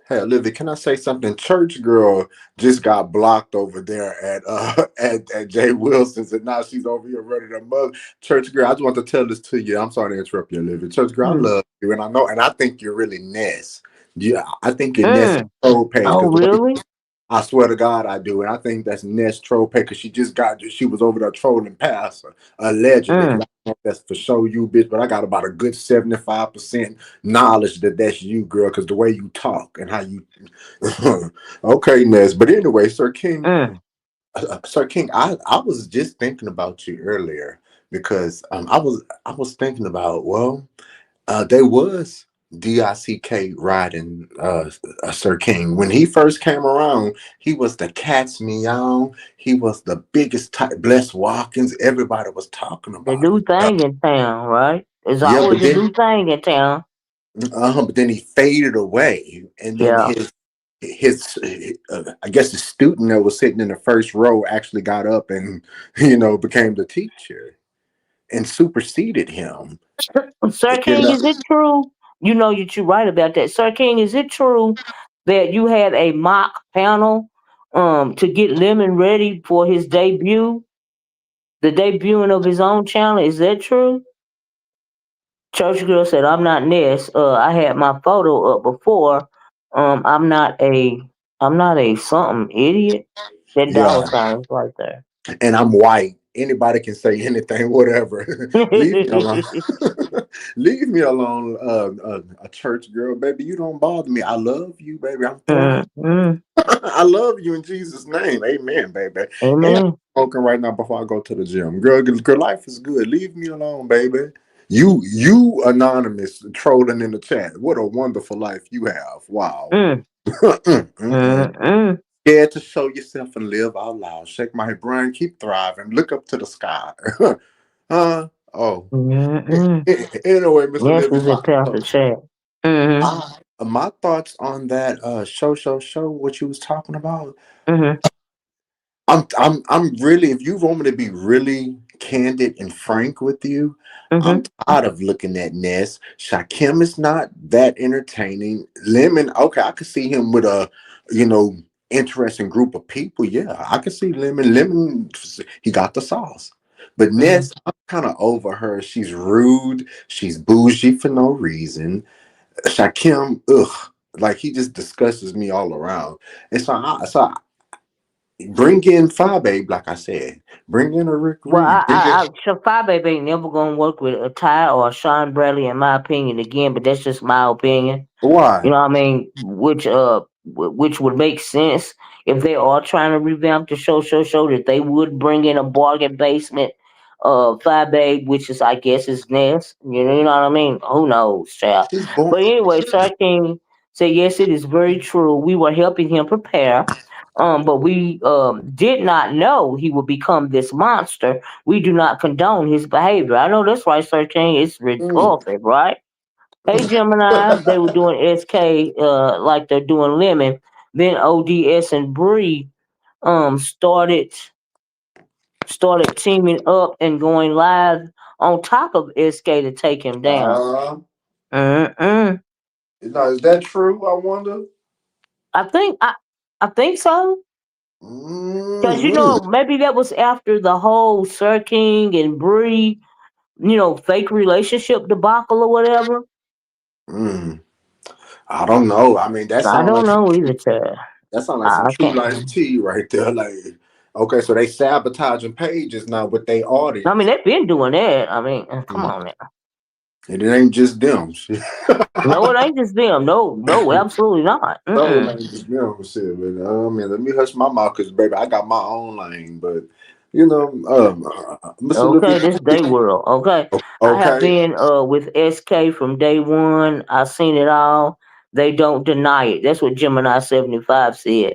can I say something? Church girl just got blocked over there at at Jay Wilson's, and now she's over here running her mug. Church girl, I just want to tell this to you. I'm sorry to interrupt you, Olivia. Church girl, I Mm. love you, and I know, and I think you're really Ness. Yeah, I think you're Ness Mm. troll page Oh, because really? I swear to God, I do, and I think that's Ness troll pay because she was over there trolling Pastor allegedly. Because Mm. I don't know if that's for show you, bitch, but I got about a good 75% knowledge that that's you, girl, because the way you talk and how you. Okay, Ness. But anyway, Mm. Sir King, I was just thinking about you earlier because I was thinking about there was DICK riding Sir King. When he first came around, he was the cat's meow. He was the biggest type, Bless Watkins. Everybody was talking The about new him. thing in town, right? There's Yeah, always a new thing in town. but then he faded away. And then Yeah. his I guess the student that was sitting in the first row actually got up and became the teacher and superseded him. Sir You King, know, is it true? You know that you're right about that. Sir King, is it true that you had a mock panel to get Lemon ready for his debut? The debuting of his own channel. Is that true? Church girl said, I'm not Ness. I had my photo up before. I'm not a something idiot. That dollar yeah. sign is right there. And I'm white. anybody can say anything, whatever. Leave me alone. Leave me alone, a church girl, baby. You don't bother me. I love you, baby. I'm thriving. Mm-mm. I love you in Jesus' name. Amen, baby. And I'm Amen. smoking right now before I go to the gym. Girl, life is good. Leave me alone, baby. You anonymous trolling in the chat. What a wonderful life you have. Wow. Mm. Mm-mm. Mm-mm. Scared to show yourself and live out loud. Shake my head, Brian. Keep thriving. Look up to the sky. Oh. Mm-mm. Anyway, Mr. Yes, Living, it's a Pastor Chat. Mm-hmm. my thoughts on that show. What you was talking about. Mm-hmm. I'm really, if you want me to be really candid and frank with you, I'm Mm-hmm. tired of looking at Ness. Shakim is not that entertaining. Lemon, okay, I could see him with a, you know, interesting group of people. Yeah, I could see Lemon. Lemon, he got the sauce. But Mm-hmm. Ness, I'm kind of over her. She's rude. She's bougie for no reason. Shakim, ugh, like he just disgusts me all around. And so bring in Fabe, like I said. Bring in a Rick Well, Reed. Bring in Shafai Baby ain't never gonna work with a Ty or a Sean Bradley, in my opinion. Again, but that's just my opinion. You why? know what I mean? Which would make sense if they are trying to revamp the show that they would bring in a bargain basement Babe, which is I guess is Ness. You know what I mean? Who knows, child. She's born. But anyway, Sir King said yes, it is very true. We were helping him prepare. But we did not know he would become this monster. We do not condone his behavior. I know that's right, Sir King. It's Mm. repulsive, right? Hey Gemini, they were doing SK like they're doing Lemon. Then ODS and Bree started teaming up and going live on top of SK to take him down. uh, Mm-mm. now, is that true? I wonder. I think I I think so. Cause Mm, maybe that was after the whole Sir King and Bree, fake relationship debacle or whatever. mm. I don't know. I mean, I don't know either, child. that sound like some I true can't. life tea right there. Like, okay, so they sabotaging pages now with their I mean, audience. they've been doing that. I mean, come Mm. on now. And it ain't just them. No, it ain't just them. No, no, absolutely not. No, Mm-mm. man, just me on shit. But I mean, let me hush my mouth, cause baby, I got my own lane. But you know, Mr. Okay, this Living, day world. Okay, I have okay. been with SK from day one. I seen it all. They don't deny it. That's what Gemini 75 said.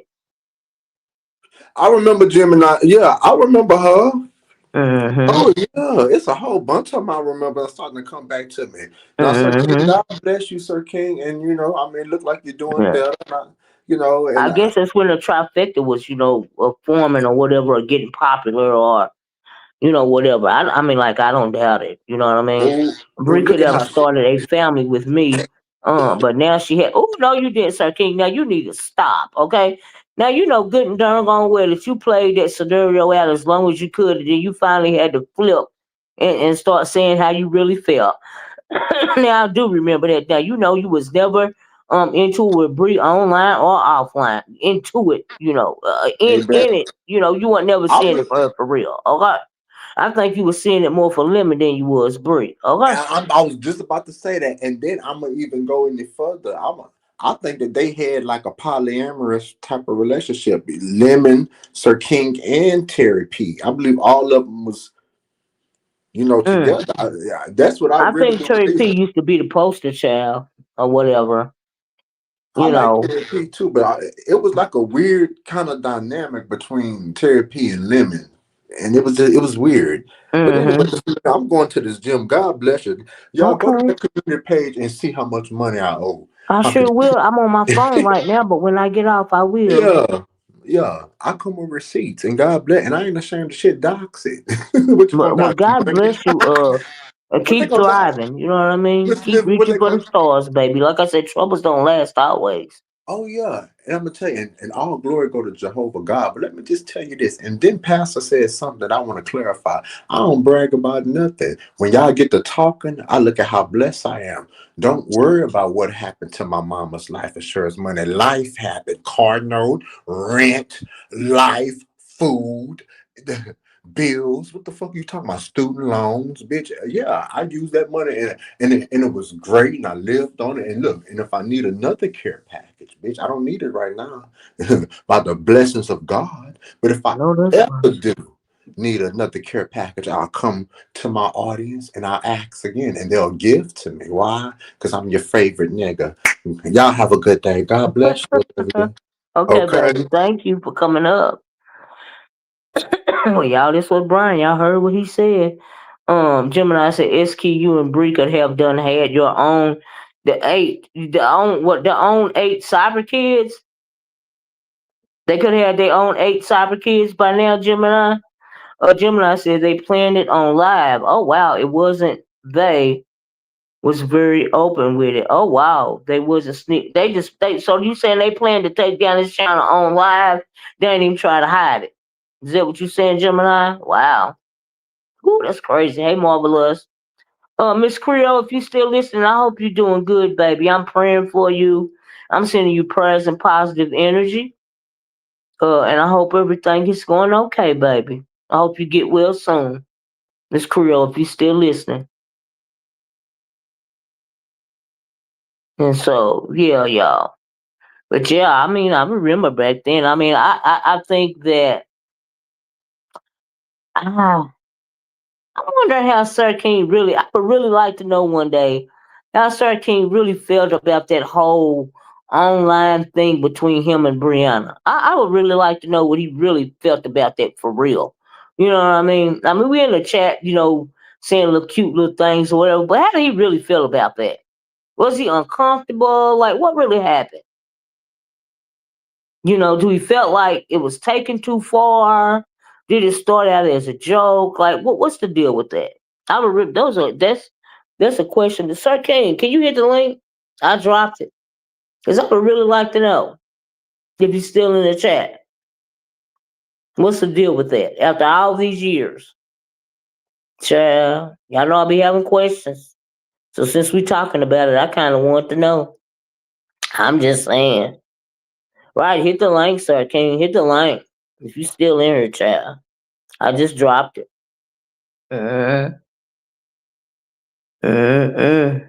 I remember Gemini. Yeah, I remember her. Mm-hmm. Oh yeah, it's a whole bunch of them I remember starting to come back to me. Now, Sir King, Mm-hmm. God bless you, Sir King, and I mean, look like you're doing Yeah. better. And I guess that's when the trifecta was, forming or whatever, or getting popular, or whatever. I mean, like, I don't doubt it. You know what I mean? oh, Bree look could at have how she. started a family with me, but now she had. Oh no, you didn't, Sir King. Now you need to stop, okay? Now you know good and darn gone well that you played that scenario out as long as you could, and then you finally had to flip and start saying how you really felt. Now I do remember that. Now you know you was never into it with Bree online or offline. Into it, Hey, in it, you weren't never I seeing it was. for her for real. Okay. I think you was seeing it more for Lemon than you was Bree. Okay. I was just about to say that, and then I'm gonna even go any further. I think that they had like a polyamorous type of relationship. Lemon, Sir King, and Terry P. I believe all of them was, Mm. together. Yeah, that's what I I really think Terry P believe. used to be the poster child or whatever. I You like know. Terry P too, but it was like a weird kind of dynamic between Terry P and Lemon, and it was weird. But anyway, Mm-hmm. I'm going to this gym. God bless you. Y'all go to Okay. the community page and see how much money I owe. I How can sure will. I'm on my phone right now, but when I get off, I will. yeah, yeah. I come with receipts, and God bless, and I ain't ashamed of shit. Dox it. What you But gonna well, dox me? God bless you. What they Keep gonna dox? thriving. You know what I mean? Mr. Keep Living, what reaching they for the gonna? stars, baby. Like I said, troubles don't last always. Oh yeah, and I'm gonna tell you, and all glory go to Jehovah God. But let me just tell you this. And then Pastor said something that I want to clarify. I don't brag about nothing. When y'all get to talking, I look at how blessed I am. Don't worry about what happened to my mama's life insurance money. Life happened. Car note, rent, life, food. bills. What the fuck you talking about? Student loans, bitch. Yeah, I used that money and it was great, and I lived on it. And look, and if I need another care package, bitch, I don't need it right now, by the blessings of God. But if I I know that's ever right. do need another care package, I'll come to my audience and I'll ask again, and they'll give to me. Why? Because I'm your favorite nigga. Y'all have a good day. God bless you, Olivia. Okay, Okay. baby. Thank you for coming up. Well, y'all, this was Brian. Y'all heard what he said. Gemini said SQU and Bree could have done had your own the own eight cyber kids. They could have their own eight cyber kids by now, Gemini. Gemini said they planned it on live. Oh wow, it wasn't they was very open with it. Oh wow, they wasn't sneak. So you saying they planned to take down this channel on live? They ain't even try to hide it. Is that what you saying, Gemini? Wow. Ooh, that's crazy. Hey, Marvelous. Miss Creole, if you still listening, I hope you're doing good, baby. I'm praying for you. I'm sending you prayers and positive energy. And I hope everything is going okay, baby. I hope you get well soon. Miss Creole, if you still listening. And so, yeah, y'all. But yeah, I mean, I remember back then. I mean, I think that ah, I wonder how Sir King really. I would really like to know one day how Sir King really felt about that whole online thing between him and Brianna. I would really like to know what he really felt about that for real. You know what I mean? I mean, we in the chat, saying little cute little things or whatever. But how did he really feel about that? Was he uncomfortable? Like, what really happened? Do he felt like it was taken too far? Did it start out as a joke? Like, what's the deal with that? I would that's a question. To Sir Kane, can you hit the link? I dropped it because I would really like to know if he's still in the chat. What's the deal with that? After all these years, child, y'all know I'll be having questions. So since we talking about it, I kind of want to know. I'm just saying. Right, hit the link, Sir King. Hit the link if you still in here, child. I just dropped it. Uh, uh.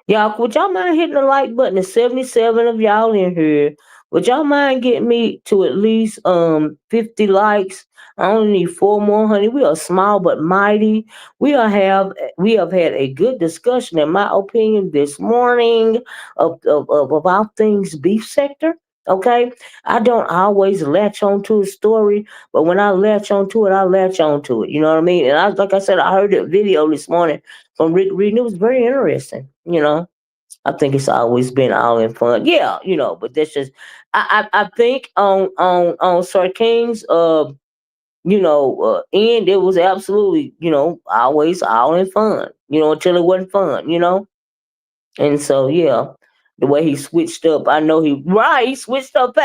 Y'all, would y'all mind hitting the like button? There's 77 of y'all in here. Would y'all mind getting me to at least 50 likes? I only need four more, honey. We are small but mighty. We have had a good discussion, in my opinion, this morning of about things beef sector. Okay, I don't always latch onto a story, but when I latch onto it, I latch onto it. You know what I mean? And like I said, I heard a video this morning from Rick Reed. And it was very interesting. I think it's always been all in fun. Yeah, but that's just I think on Sir King's end it was absolutely, always all in fun, until it wasn't fun. And so yeah, the way he switched up, I know he switched up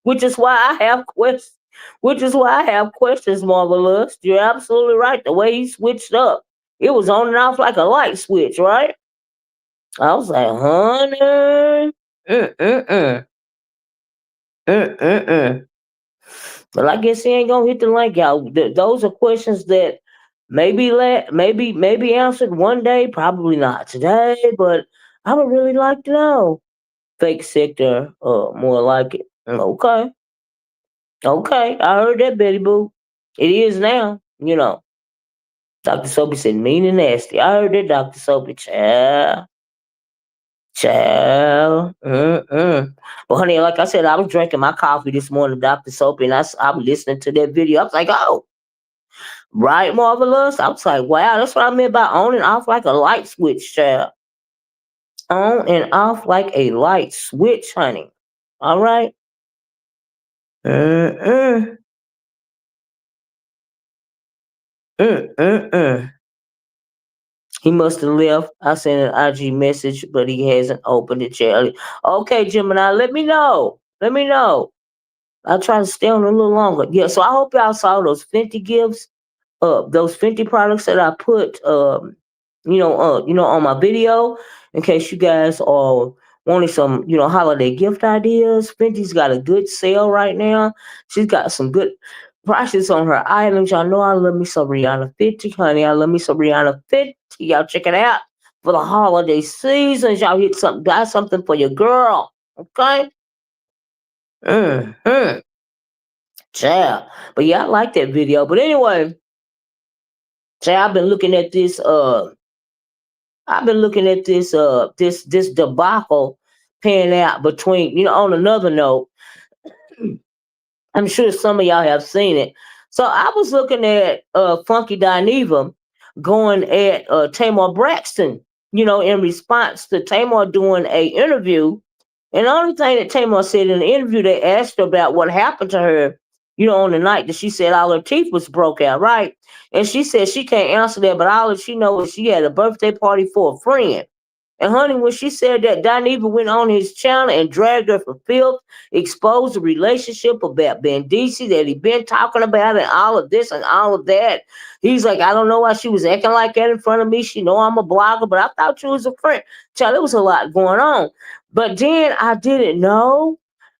which is why I have questions. Which is why I have questions, Marvelous. You're absolutely right. The way he switched up, it was on and off like a light switch, right? I was like, honey, mm-mm-mm, mm-mm-mm. But I guess he ain't gonna hit the link out. Those are questions that maybe answered one day, probably not today, but I would really like to know. Fake sector, more like it. Okay, okay, I heard that, Betty Boo. It is now. Dr. Soapy said mean and nasty. I heard that, Dr. Soapy. Child. Child. Mm-mm. Well, honey, like I said, I was drinking my coffee this morning, Dr. Soapy, and I was listening to that video. I was like, oh, right, Marvelous. I was like, wow, that's what I meant by on and off like a light switch, child. On and off like a light switch, honey. All right. Mm-mm. Mm-mm-mm. He must have left. I sent an IG message, but he hasn't opened it yet. Okay, Gemini, let me know. Let me know. I'll try to stay on a little longer. Yeah, so I hope y'all saw those Fenty gifts, those Fenty products that I put, on my video. In case you guys are wanted some, holiday gift ideas. Fenty's got a good sale right now. She's got some good prices on her items. Y'all know I love me some Rihanna 50, honey. I love me some Rihanna 50. Y'all check it out for the holiday seasons. Y'all hit something, buy something for your girl. Okay? Mm-hmm. Yeah. But yeah, I like that video. But anyway, I've been looking at this this debacle panning out between, on another note, I'm sure some of y'all have seen it. So I was looking at Funky Dineva going at Tamar Braxton, in response to Tamar doing a interview. And the only thing that Tamar said in the interview, they asked her about what happened to her, on the night that she said all her teeth was broke out, right? And she said she can't answer that, but all that she knows is she had a birthday party for a friend. And honey, when she said that, Dineva went on his channel and dragged her for filth, exposed the relationship about Bandici that he'd been talking about and all of this and all of that. He's like, I don't know why she was acting like that in front of me. She know I'm a blogger, but I thought you was a friend. Child, there was a lot going on. But then I didn't know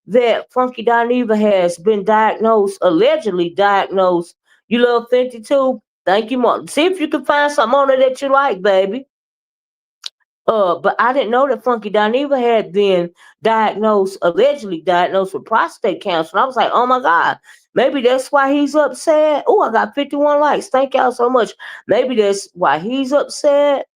that Funky Dineva has been diagnosed, allegedly diagnosed. You love 52? Thank you, Mom. See if you can find something on it that you like, baby. But I didn't know that Funky Dineva had been diagnosed, allegedly diagnosed with prostate cancer. And I was like, oh my God, maybe that's why he's upset. Oh, I got 51 likes. Thank y'all so much. Maybe that's why he's upset.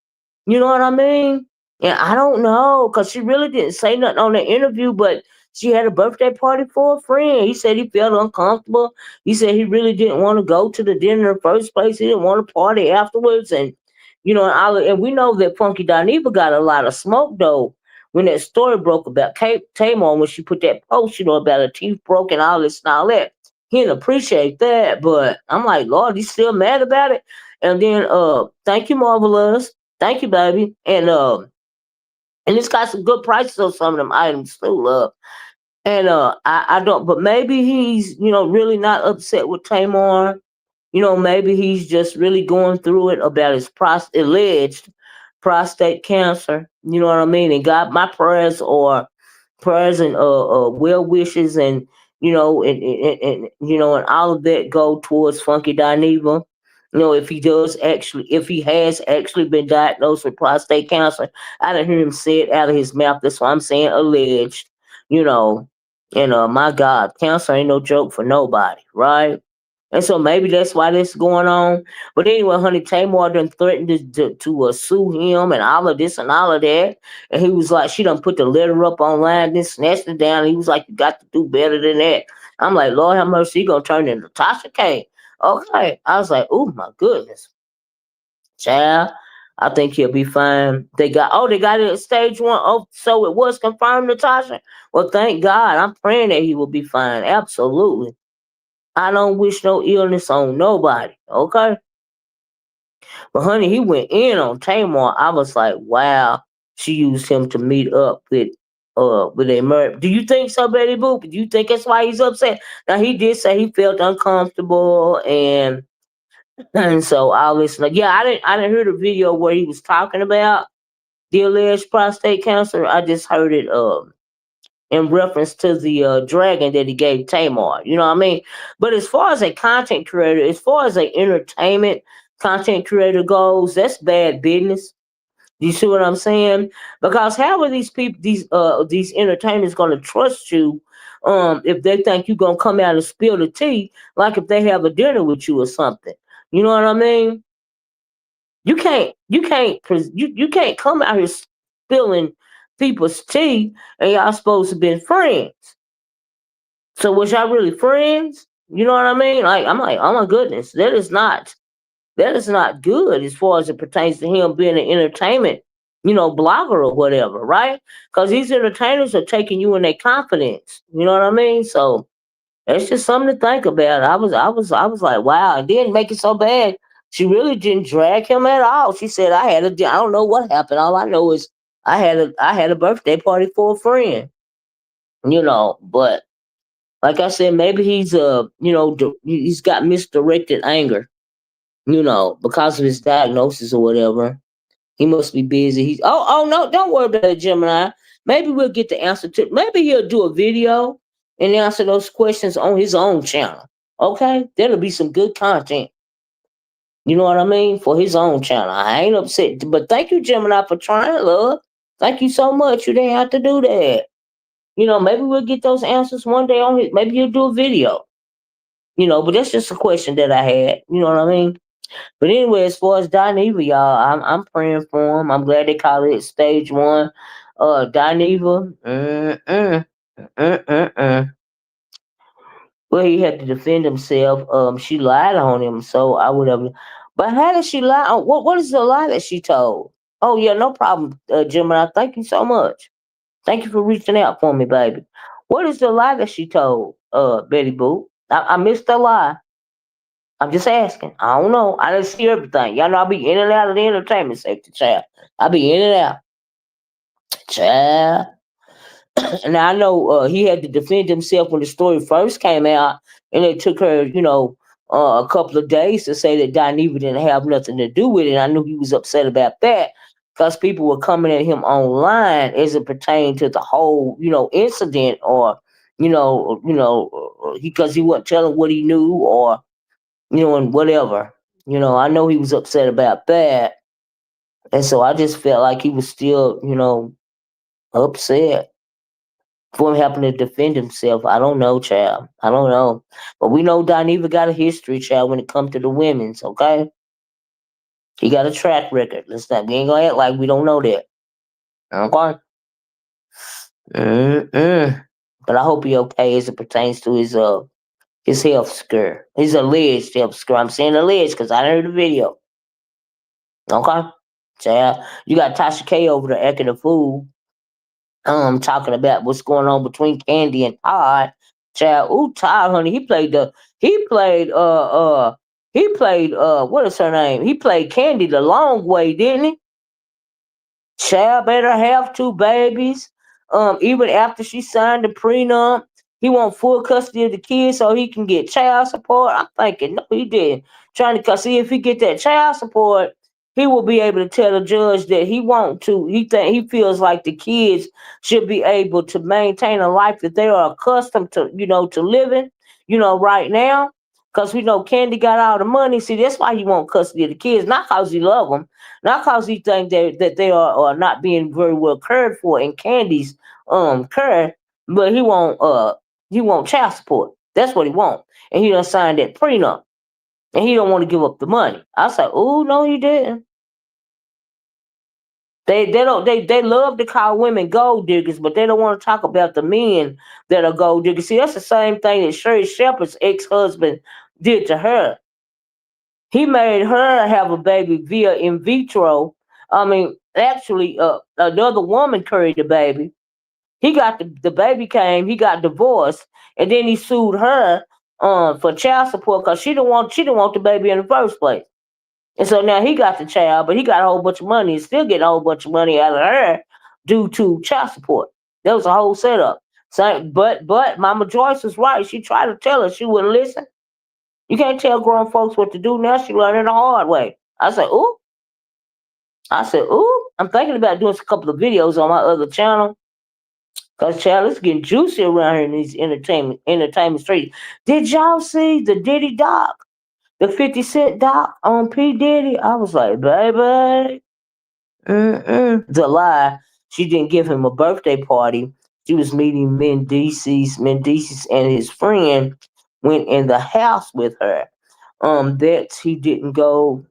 You know what I mean? And I don't know, because she really didn't say nothing on the interview, but she had a birthday party for a friend. He said he felt uncomfortable. He said he really didn't want to go to the dinner in the first place. He didn't want to party afterwards. And, and we know that Funky Dineva got a lot of smoke, though, when that story broke about Tamar, when she put that post, about her teeth broke and all this and all that. He didn't appreciate that, but I'm like, Lord, he's still mad about it. And then, thank you, Marvelous. Thank you, baby. And it's got some good prices on some of them items too, love. And I don't, but maybe he's, really not upset with Tamar. Maybe he's just really going through it about his alleged prostate cancer. You know what I mean? And God, my prayers are prayers and well wishes, and and all of that go towards Funky Dineva. If he does actually, if he has actually been diagnosed with prostate cancer, I didn't hear him say it out of his mouth. That's why I'm saying alleged. You know, and my God, cancer ain't no joke for nobody, right? And so maybe that's why this is going on. But anyway, honey, Tamar done threatened to sue him and all of this and all of that. And he was like, she done put the letter up online, then snatched it down. He was like, you got to do better than that. I'm like, Lord have mercy, he gonna turn into Tasha K. Okay. I was like, oh my goodness. Child, I think he'll be fine. They got it at stage one. Oh, so it was confirmed, Natasha. Well, thank God. I'm praying that he will be fine. Absolutely. I don't wish no illness on nobody. Okay. But honey, he went in on Tamar. I was like, wow, she used him to meet up with a murder. Do you think so, Betty Boop? Do you think that's why he's upset? Now he did say he felt uncomfortable and so I was like, yeah, I didn't hear the video where he was talking about the alleged prostate cancer. I just heard it in reference to the dragon that he gave Tamar. You know what I mean? But as far as a content creator, as far as a entertainment content creator goes, that's bad business. You see what I'm saying? Because how are these people, these entertainers, going to trust you if they think you're gonna come out and spill the tea, like if they have a dinner with you or something? You know what I mean? You can't come out here spilling people's tea, and y'all supposed to be friends. So was y'all really friends? You know what I mean? Like I'm like, oh my goodness, that is not good as far as it pertains to him being an entertainment, blogger or whatever, right? Because these entertainers are taking you in their confidence. You know what I mean? So it's just something to think about. I was like, wow. It didn't make it so bad. She really didn't drag him at all. She said, I don't know what happened. All I know is I had a birthday party for a friend. But like I said, maybe he's got misdirected anger. Because of his diagnosis or whatever. He must be busy. Oh no, don't worry about it, Gemini. maybe we'll get the answer to. Maybe he'll do a video and answer those questions on his own channel. Okay, that'll be some good content. You know what I mean? For his own channel. I ain't upset. But thank you, Gemini, for trying, love. Thank you so much. You didn't have to do that. Maybe we'll get those answers one day on his. Maybe you'll do a video. But that's just a question that I had. You know what I mean? But anyway, as far as Dineva, y'all, I'm praying for him. I'm glad they call it stage one. Dineva, mm. Well, he had to defend himself. She lied on him, so I would have. But how did she lie? What is the lie that she told? Oh yeah, no problem, Gemini. Thank you so much. Thank you for reaching out for me, baby. What is the lie that she told, Betty Boo? I missed the lie. I'm just asking. I don't know. I didn't see everything. Y'all know I be in and out of the entertainment sector, child. I be in and out, child. And I know he had to defend himself when the story first came out, and it took her, a couple of days to say that Dineva didn't have nothing to do with it. I knew he was upset about that because people were coming at him online as it pertained to the whole, incident, or, because he wasn't telling what he knew, or and whatever. I know he was upset about that, and so I just felt like he was still, upset for him having to defend himself. I don't know, child. I don't know. But we know Dineva got a history, child, when it comes to the women's, okay? He got a track record. Let's not, we ain't gonna act like we don't know that. Okay? Mm-mm. But I hope he okay as it pertains to his health scare. His alleged health scare. I'm saying alleged because I didn't hear the video. Okay? Child. You got Tasha K over there acting a fool, talking about what's going on between Candy and Todd. Child, ooh, Todd, honey, he played what is her name? He played Candy the long way, didn't he? Child better have two babies. Even after she signed the prenup, he want full custody of the kids so he can get child support. I'm thinking, no, he didn't. Trying to cause see if he get that child support, he will be able to tell the judge that he want to. He feels like the kids should be able to maintain a life that they are accustomed to, to living, right now. Cause we know Candy got all the money. See, that's why he want custody of the kids, not cause he love them, not cause he think that they are not being very well cared for in Candy's care, but he want child support. That's what he want, and he done signed that prenup, and he don't want to give up the money. I said, oh no, he didn't. They love to call women gold diggers, but they don't want to talk about the men that are gold diggers. See, that's the same thing that Sherry Shepherd's ex-husband did to her. He made her have a baby via in vitro. I mean, actually, another woman carried the baby. He got the baby came. He got divorced, and then he sued her for child support because she didn't want the baby in the first place. And so now he got the child, but he got a whole bunch of money and still getting a whole bunch of money out of her due to child support. That was a whole setup. So, but Mama Joyce was right. She tried to tell her, she wouldn't listen. You can't tell grown folks what to do now. She learning the hard way. I said, ooh. I'm thinking about doing a couple of videos on my other channel. Cause child, it's getting juicy around here in these entertainment streets. Did y'all see the Diddy doc? The 50 Cent doc on P. Diddy? I was like, baby. The lie. She didn't give him a birthday party. She was meeting Mendeecees and his friend went in the house with her. That he didn't go.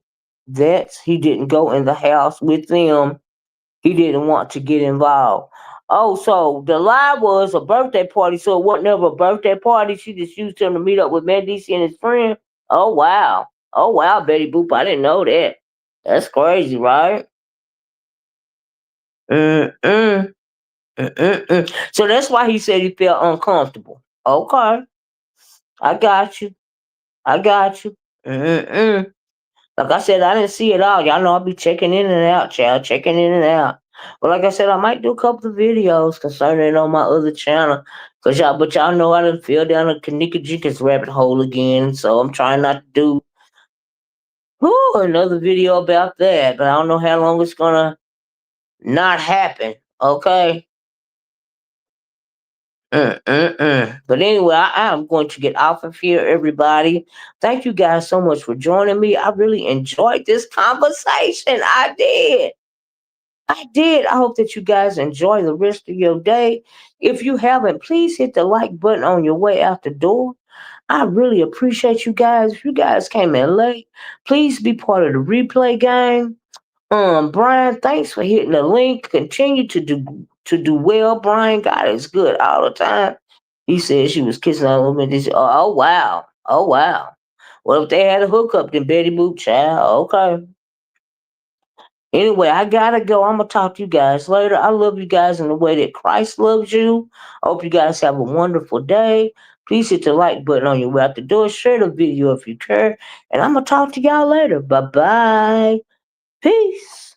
That he didn't go in the house with them. He didn't want to get involved. Oh, so the lie was a birthday party. So it wasn't ever a birthday party. She just used him to meet up with Mendeecees and his friend. Oh wow. Oh wow, Betty Boop. I didn't know that. That's crazy, right? Mm-mm. Mm-mm. So that's why he said he felt uncomfortable. Okay. I got you. I got you. Mm-mm. Like I said, I didn't see it all. Y'all know I'll be checking in and out, child, checking in and out. But like I said, I might do a couple of videos concerning it on my other channel. But y'all know I done fell down a Kanika Jenkins rabbit hole again. So I'm trying not to do another video about that. But I don't know how long it's gonna not happen. Okay. But anyway, I am going to get off of here, everybody. Thank you guys so much for joining me. I really enjoyed this conversation. I did. I did. I hope that you guys enjoy the rest of your day. If you haven't, please hit the like button on your way out the door. I really appreciate you guys. If you guys came in late, please be part of the replay game. Brian, thanks for hitting the link. Continue to do well, Brian. God is good all the time. He said she was kissing all over this. Oh wow. Oh wow. Well, if they had a hookup, then Betty Boop, child. Okay. Anyway, I gotta go. I'm gonna talk to you guys later. I love you guys in the way that Christ loves you. I hope you guys have a wonderful day. Please hit the like button on your way out the door. Share the video if you care. And I'm gonna talk to y'all later. Bye bye. Peace.